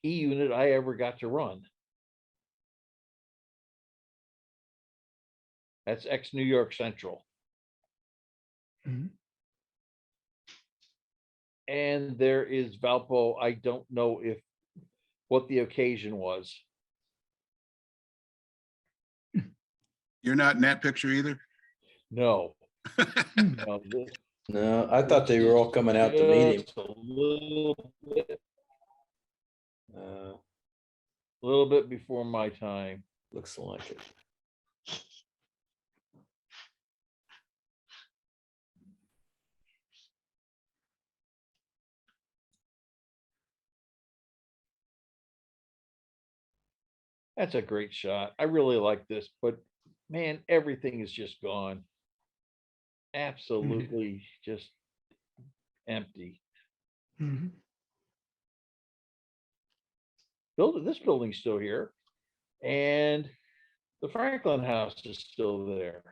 E unit I ever got to run. That's ex New York Central. Mhm. And there is Valpo. I don't know what the occasion was. You're not in that picture either? No, Hmm. no, No, I thought they were all coming out to meet him. just a Uh, little bit before my time. looks like it. That's a great shot. I really like this, but man, everything is just gone. Absolutely just empty. Mhm. This building's still here. And the Franklin House is still there.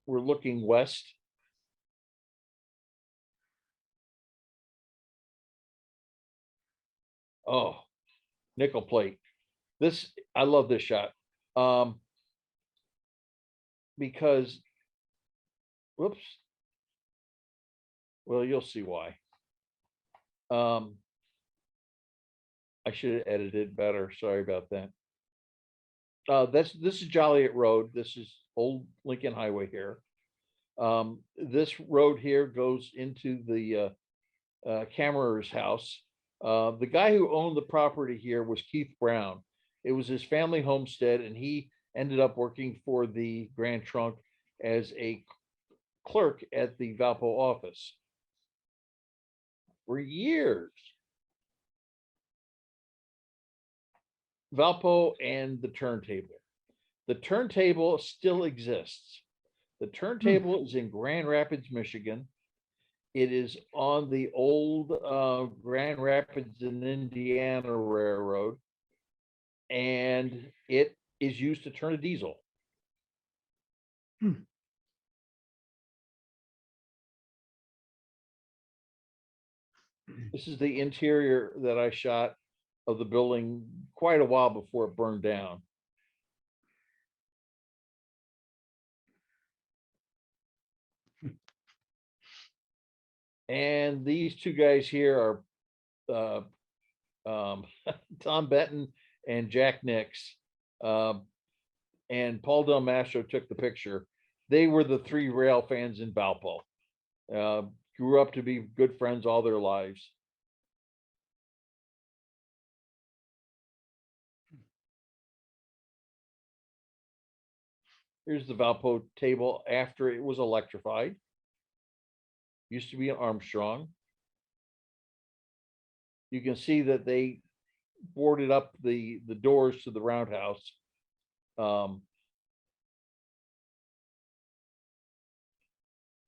We're looking west. Oh, nickel plate. This, I love this shot. Because, whoops. Well, you'll see why. I should have edited better. Sorry about that. This is Joliet Road. This is Old Lincoln Highway here. This road here goes into the Kammerer's house. The guy who owned the property here was Keith Brown. It was his family homestead, and he ended up working for the Grand Trunk as a clerk at the Valpo office for years. Valpo and the turntable. The turntable still exists. The turntable is in Grand Rapids, Michigan. It is on the old Grand Rapids and Indiana Railroad. And it is used to turn a diesel. This is the interior that I shot of the building quite a while before it burned down. And these two guys here are Tom Benton and Jack Nix. And Paul Del Mastro took the picture. They were the three rail fans in Valpo. Grew up to be good friends all their lives. Here's the Valpo table after it was electrified. Used to be an Armstrong. You can see that they boarded up the doors to the roundhouse. And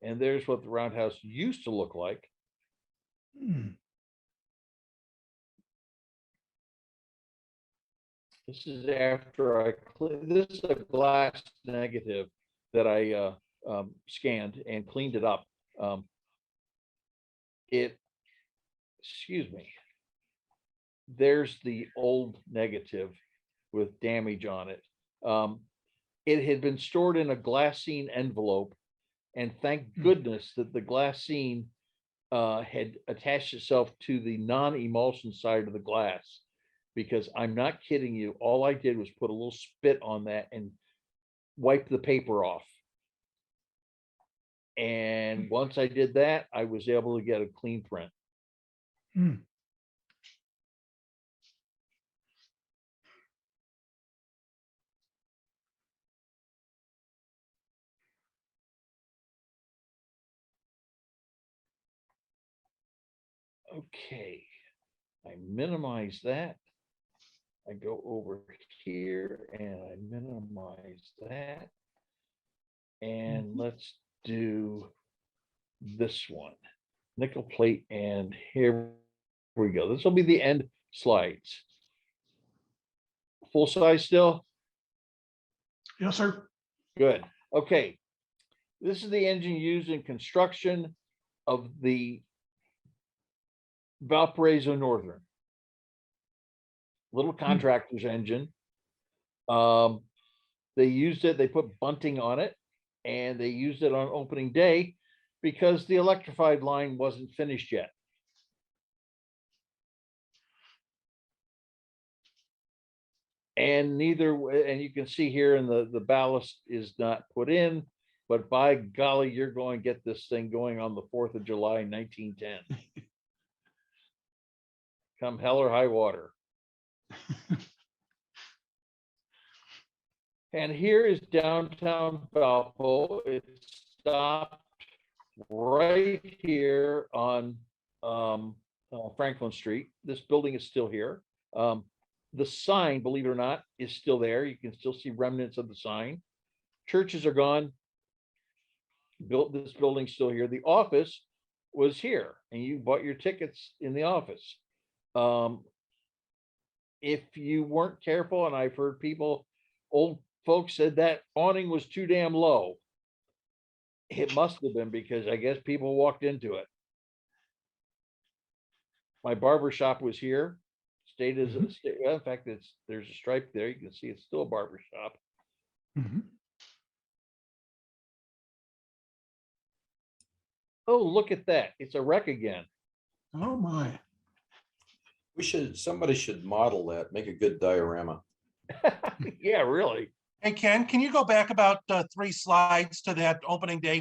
there's what the roundhouse used to look like. This is after this is a glass negative that I scanned and cleaned it up. Excuse me. There's the old negative with damage on it. It had been stored in a glassine envelope, and thank goodness that the glassine had attached itself to the non-emulsion side of the glass, because I'm not kidding you, all I did was put a little spit on that and wipe the paper off. And once I did that, I was able to get a clean print. Okay, I minimize that. I go over here and I minimize that. And let's do this one, nickel plate, and here we go. This will be the end slides. Full size still? Yes, sir. Good. Okay. This is the engine used in construction of the Valparaiso Northern. Little contractor's engine. They used it, they put bunting on it, and they used it on opening day because the electrified line wasn't finished yet. And and you can see here in the ballast is not put in, but by golly, you're going to get this thing going on the 4th of July, 1910. Come hell or high water. And here is downtown Valpo. It stopped right here on Franklin Street. This building is still here. The sign, believe it or not, is still there. You can still see remnants of the sign. Churches are gone. This building's still here. The office was here, and you bought your tickets in the office. If you weren't careful, and I've heard people, old folks said that awning was too damn low. It must have been, because I guess people walked into it. My barber shop was here. Stayed as a state. In fact, there's a stripe there. You can see it's still a barber shop. Oh, look at that. It's a wreck again. Oh, my. Somebody should model that, make a good diorama. Yeah, really. Hey, Ken, can you go back about 3 slides to that opening day,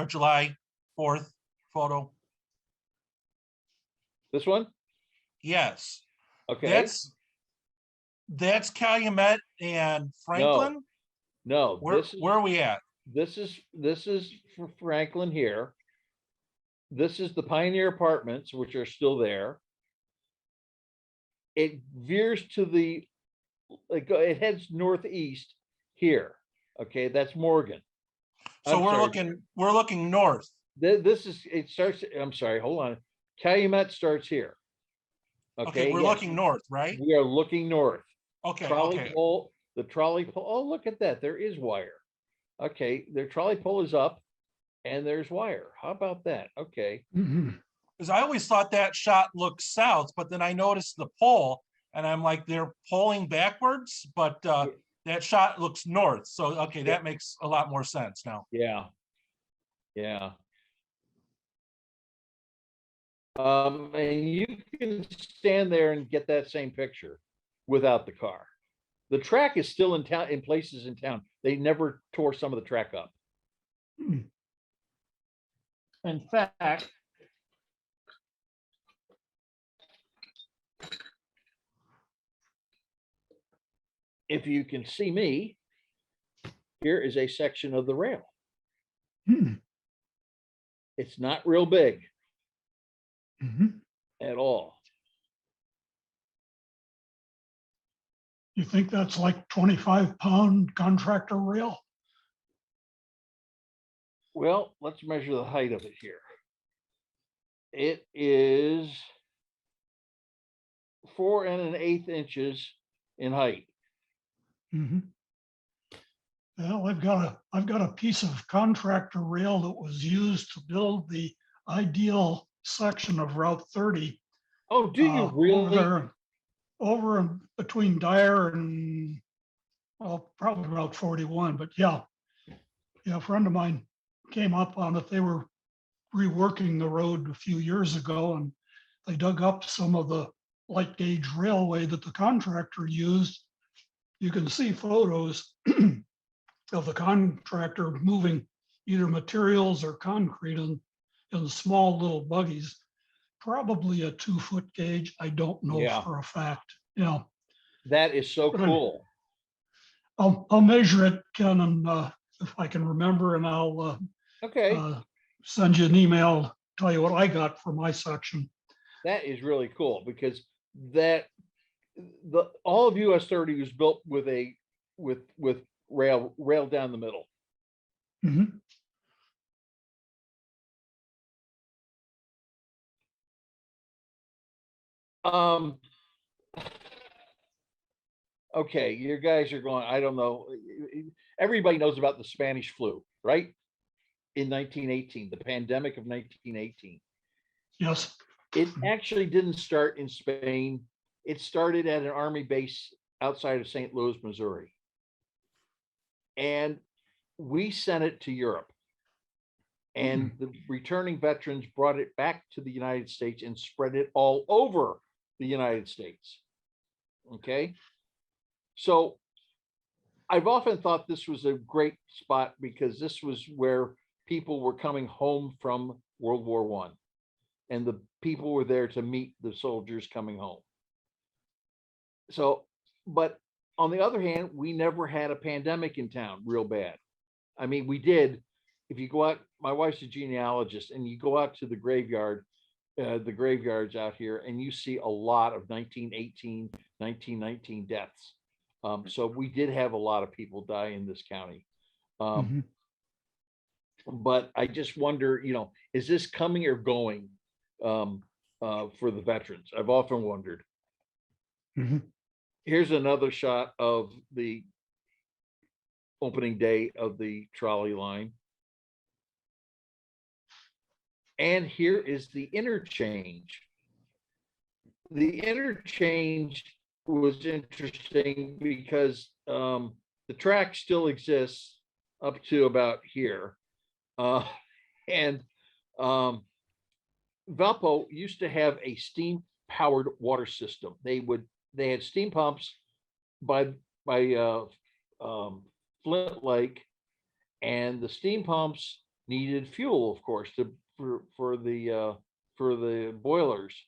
July 4th photo? This one? Yes. Okay. That's Calumet and Franklin? No, Where are we at? this is for Franklin here. This is the Pioneer Apartments, which are still there. It veers to the, it heads northeast here. Okay, that's Morgan. So I'm we're sorry. looking north. This is, it starts, I'm sorry, hold on. Calumet starts here. Okay, we're yes, looking north, right? We are looking north. Okay, Trolley okay. pole, the trolley pole, oh, look at that, there is wire. Okay, their trolley pole is up and there's wire. How about that? Okay, Mhm. Because I always thought that shot looked south, but then I noticed the pole and I'm like, they're pulling backwards, but that shot looks north. So, okay, Yeah. that makes a lot more sense now. yeah. Yeah. And you can stand there and get that same picture without the car. The track is still in town, in places in town. They never tore some of the track up. In fact, if you can see me, here is a section of the rail. Hmm. It's not real big Mhm. at all. You think that's like 25-pound contractor rail? Well, let's measure the height of it here. It is 4 1/8 inches in height. Mhm. Well, I've got a piece of contractor rail that was used to build the ideal section of Route 30. Oh, do you Over really? there, over in between Dyer and, well, probably Route 41, but yeah. Yeah, a friend of mine came up on it. They were reworking the road a few years ago and they dug up some of the light gauge railway that the contractor used. You can see photos of the contractor moving either materials or concrete in small little buggies, probably a 2-foot gauge. I don't know Yeah. for a fact. Yeah, That is so But cool. I'll measure it, Ken, and if I can remember, and I'll Okay, send you an email, tell you what I got for my section. that is really cool because that the all of US 30 was built with a with rail down the middle. Mhm. Um, okay, you guys are going, I don't know. Everybody knows about the Spanish flu, right? In 1918, the pandemic of 1918. Yes. It actually didn't start in Spain. It started at an army base outside of St. Louis, Missouri. And we sent it to Europe. And the returning veterans brought it back to the United States and spread it all over the United States. Okay. So I've often thought this was a great spot because this was where people were coming home from World War I, and the people were there to meet the soldiers coming home. So, but on the other hand, we never had a pandemic in town real bad. I mean, we did. If you go out, my wife's a genealogist, and you go out to the graveyard, the graveyards out here, and you see a lot of 1918, 1919 deaths. So we did have a lot of people die in this county. Mhm. But I just wonder, is this coming or going for the veterans? I've often wondered. Mhm. Here's another shot of the opening day of the trolley line. And here is the interchange. The interchange was interesting because the track still exists up to about here. And Valpo used to have a steam powered water system. They had steam pumps by Flint Lake, and the steam pumps needed fuel, of course, for the boilers.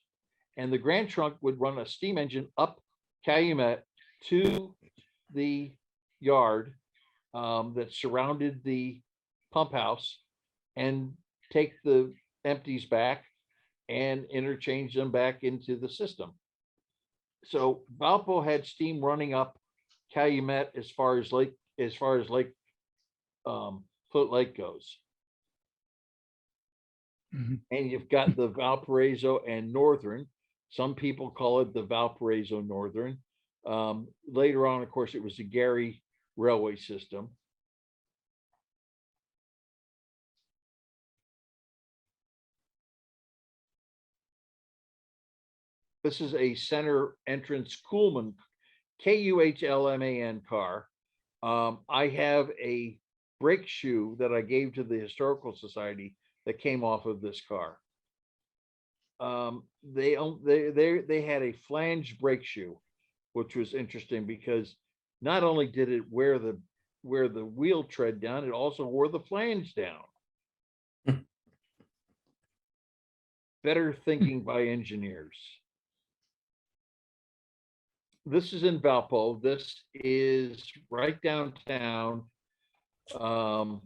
And the Grand Trunk would run a steam engine up Calumet to the yard that surrounded the pump house and take the empties back and interchange them back into the system. So Valpo had steam running up Calumet as far as Lake Flint Lake goes. Mhm. And you've got the Valparaiso and Northern. Some people call it the Valparaiso Northern. Later on, of course, it was the Gary Railway System. This is a center entrance Kuhlman, Kuhlman car. I have a brake shoe that I gave to the Historical Society that came off of this car. They had a flange brake shoe, which was interesting because not only did it wear the wheel tread down, it also wore the flange down. Better thinking by engineers. This is in Valpo. This is right downtown. The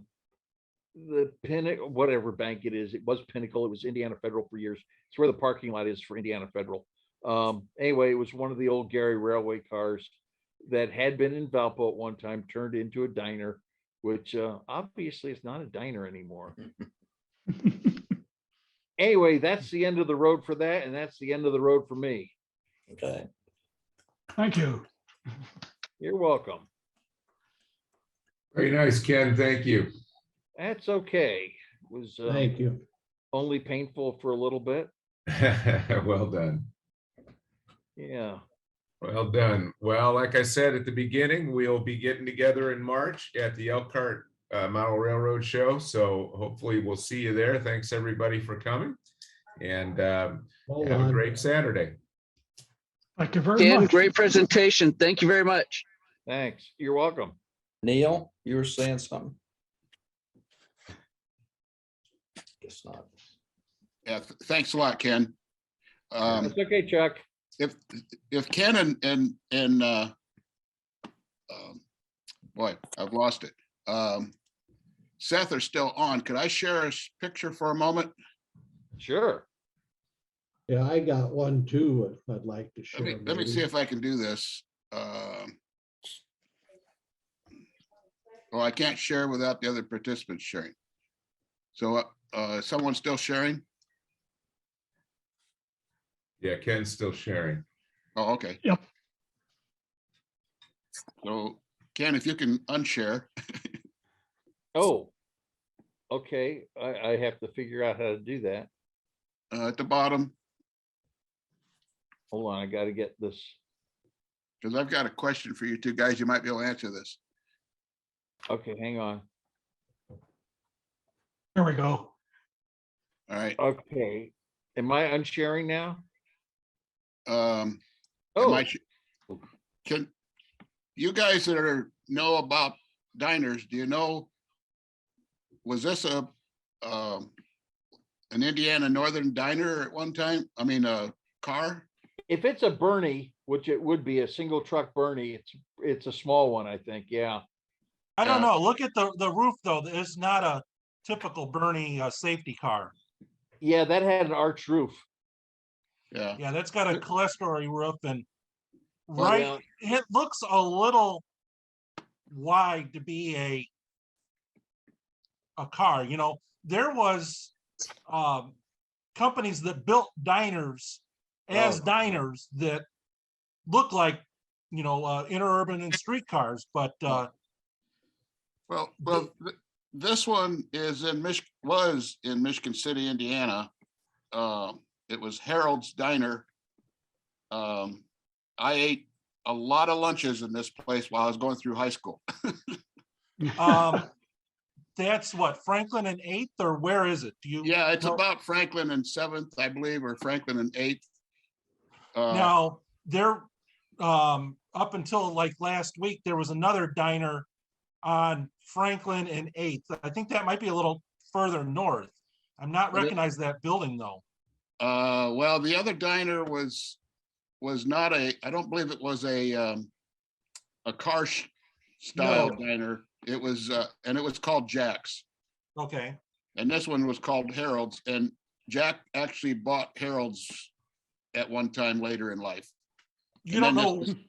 Pinnacle, whatever bank it is, it was Pinnacle, it was Indiana Federal for years. It's where the parking lot is for Indiana Federal. Anyway, it was one of the old Gary Railway cars that had been in Valpo at one time, turned into a diner, which obviously is not a diner anymore. Anyway, that's the end of the road for that, and that's the end of the road for me. Okay. Thank you. You're welcome. Very nice, Ken. Thank you. That's okay. It was you. only painful for a little bit. Well done. Yeah. Well done. Well, like I said at the beginning, we'll be getting together in March at the Elkhart Model Railroad Show. So hopefully we'll see you there. Thanks everybody for coming, and have a great Saturday. Thank you very Ken, much. great presentation. Thank you very much. Thanks. You're welcome. Neil, you were saying something? Guess not. Yeah, thanks a lot, Ken. That's okay, Chuck. If Ken and boy, I've lost it. Seth are still on. Could I share a picture for a moment? Sure. Yeah, I got one too, if I'd like to share. Let me see if I can do this. Well, I can't share without the other participants sharing. So someone's still sharing? Yeah, Ken's still sharing. Oh, okay. Yep. So Ken, if you can unshare. Oh, okay. I have to figure out how to do that. At the bottom, Hold on, I got to get this. because I've got a question for you two guys. You might be able to answer this. Okay, hang on. There we go. All right. Okay. Am I unsharing now? Am Oh, I can you guys that know about diners, do you know, was this an Indiana Northern diner at one time? I mean, a car? if it's a Bernie, which it would be a single truck Bernie, it's a small one, I think. Yeah. I don't Yeah. know. Look at the roof though. It's not a typical Bernie safety car. Yeah, that had an arch roof. Yeah. Yeah, that's got a clerestory roof and Well, right, it looks a little wide to be a car, you know. There was companies that built diners as Oh. diners that look like, you know, interurban and street cars, but Well, this one is was in Michigan City, Indiana. It was Harold's Diner. I ate a lot of lunches in this place while I was going through high school. that's what, Franklin and 8th, or where is it? Do you? Yeah, it's know? about Franklin and 7th, I believe, or Franklin and 8th. Now, there, up until like last week, there was another diner on Franklin and 8th. I think that might be a little further north. I'm not But it- recognize that building though. Well, the other diner was not I don't believe it was a car style No. diner. It was, and it was called Jack's. Okay. And this one was called Harold's, and Jack actually bought Harold's at one time later in life. You And don't then know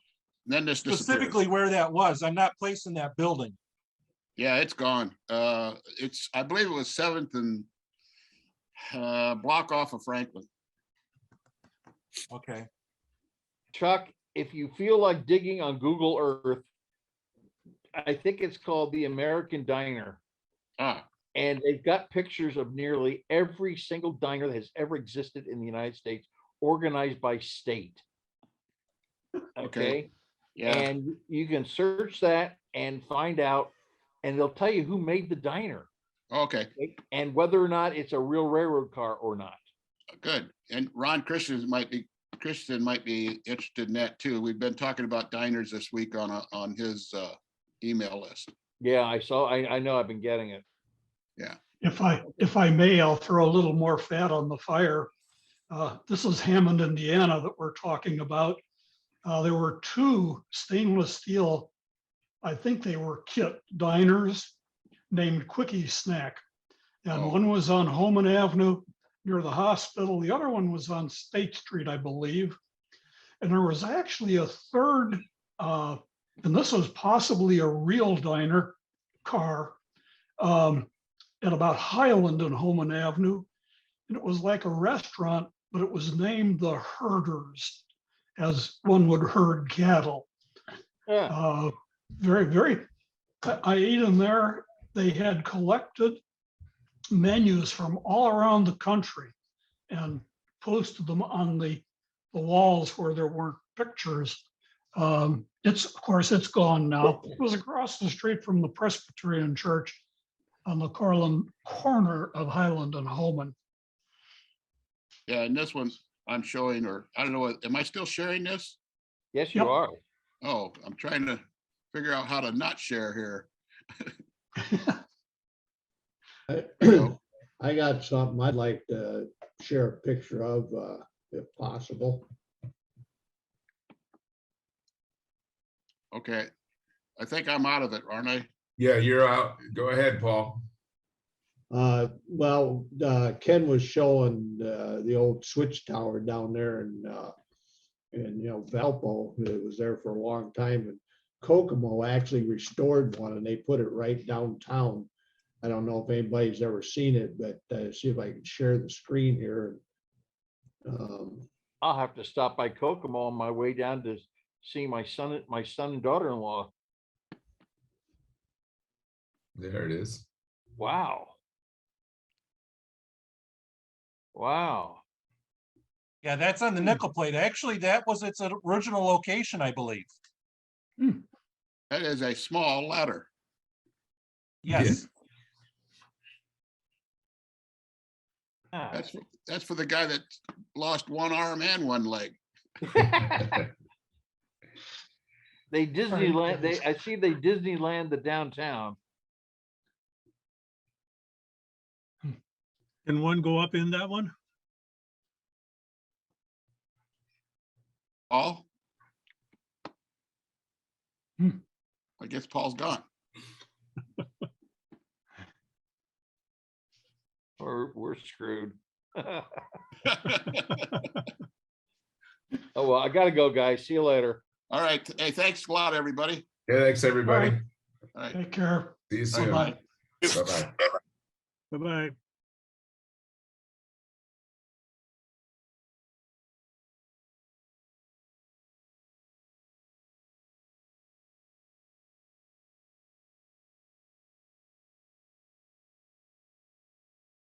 Then this disappeared. specifically where that was. I'm not placing that building. Yeah, it's gone. I believe it was 7th and block off of Franklin. Okay. Chuck, if you feel like digging on Google Earth, I think it's called the American Diner. Ah, And they've got pictures of nearly every single diner that has ever existed in the United States, organized by state. Okay. yeah, And you can search that and find out, and they'll tell you who made the diner okay, and whether or not it's a real railroad car or not. good. And Ron Christian might be interested in that too. We've been talking about diners this week on his email list. Yeah, I know I've been getting it. If I may, I'll throw a little more fat on the fire. This is Hammond, Indiana that we're talking about. There were two stainless steel, I think they were kit diners named Quickie Snack. And Oh. one was on Homan Avenue near the hospital. The other one was on State Street, I believe. And there was actually a third, and this was possibly a real diner car at about Highland and Homan Avenue. And it was like a restaurant, but it was named the Herders, as one would herd cattle. Yeah. Very, very, I ate in there. They had collected menus from all around the country and posted them on the walls where there weren't pictures. Of course, it's gone now. It was across the street from the Presbyterian Church on the corner of Highland and Holman. Yeah, and this one I'm showing, or I don't know, am I still sharing this? Yes, you Yep. are. Oh, I'm trying to figure out how to not share here. I got something I'd like to share a picture of, if possible. Okay, I think I'm out of it, aren't I? Yeah, you're out. Go ahead, Paul. Well, Ken was showing the old switch tower down there in Valpo. It was there for a long time, and Kokomo actually restored one, and they put it right downtown. I don't know if anybody's ever seen it, but see if I can share the screen here. I'll have to stop by Kokomo on my way down to see my son and daughter-in-law. There it is. Wow. Wow. Yeah, that's on the nickel plate. Actually, that was its original location, I believe. That is a small ladder. Yes. Ah. That's for the guy that lost one arm and one leg. They Disneyland, I see they Disneyland the downtown. Can one go up in that one? Paul? Hmm. I guess Paul's gone. We're screwed. Oh, well, I gotta go, guys. See you later. All right. Hey, thanks a lot, everybody. Yeah, thanks, everybody. All right. All right. Take care. See you soon. Bye-bye. Bye-bye. Bye-bye.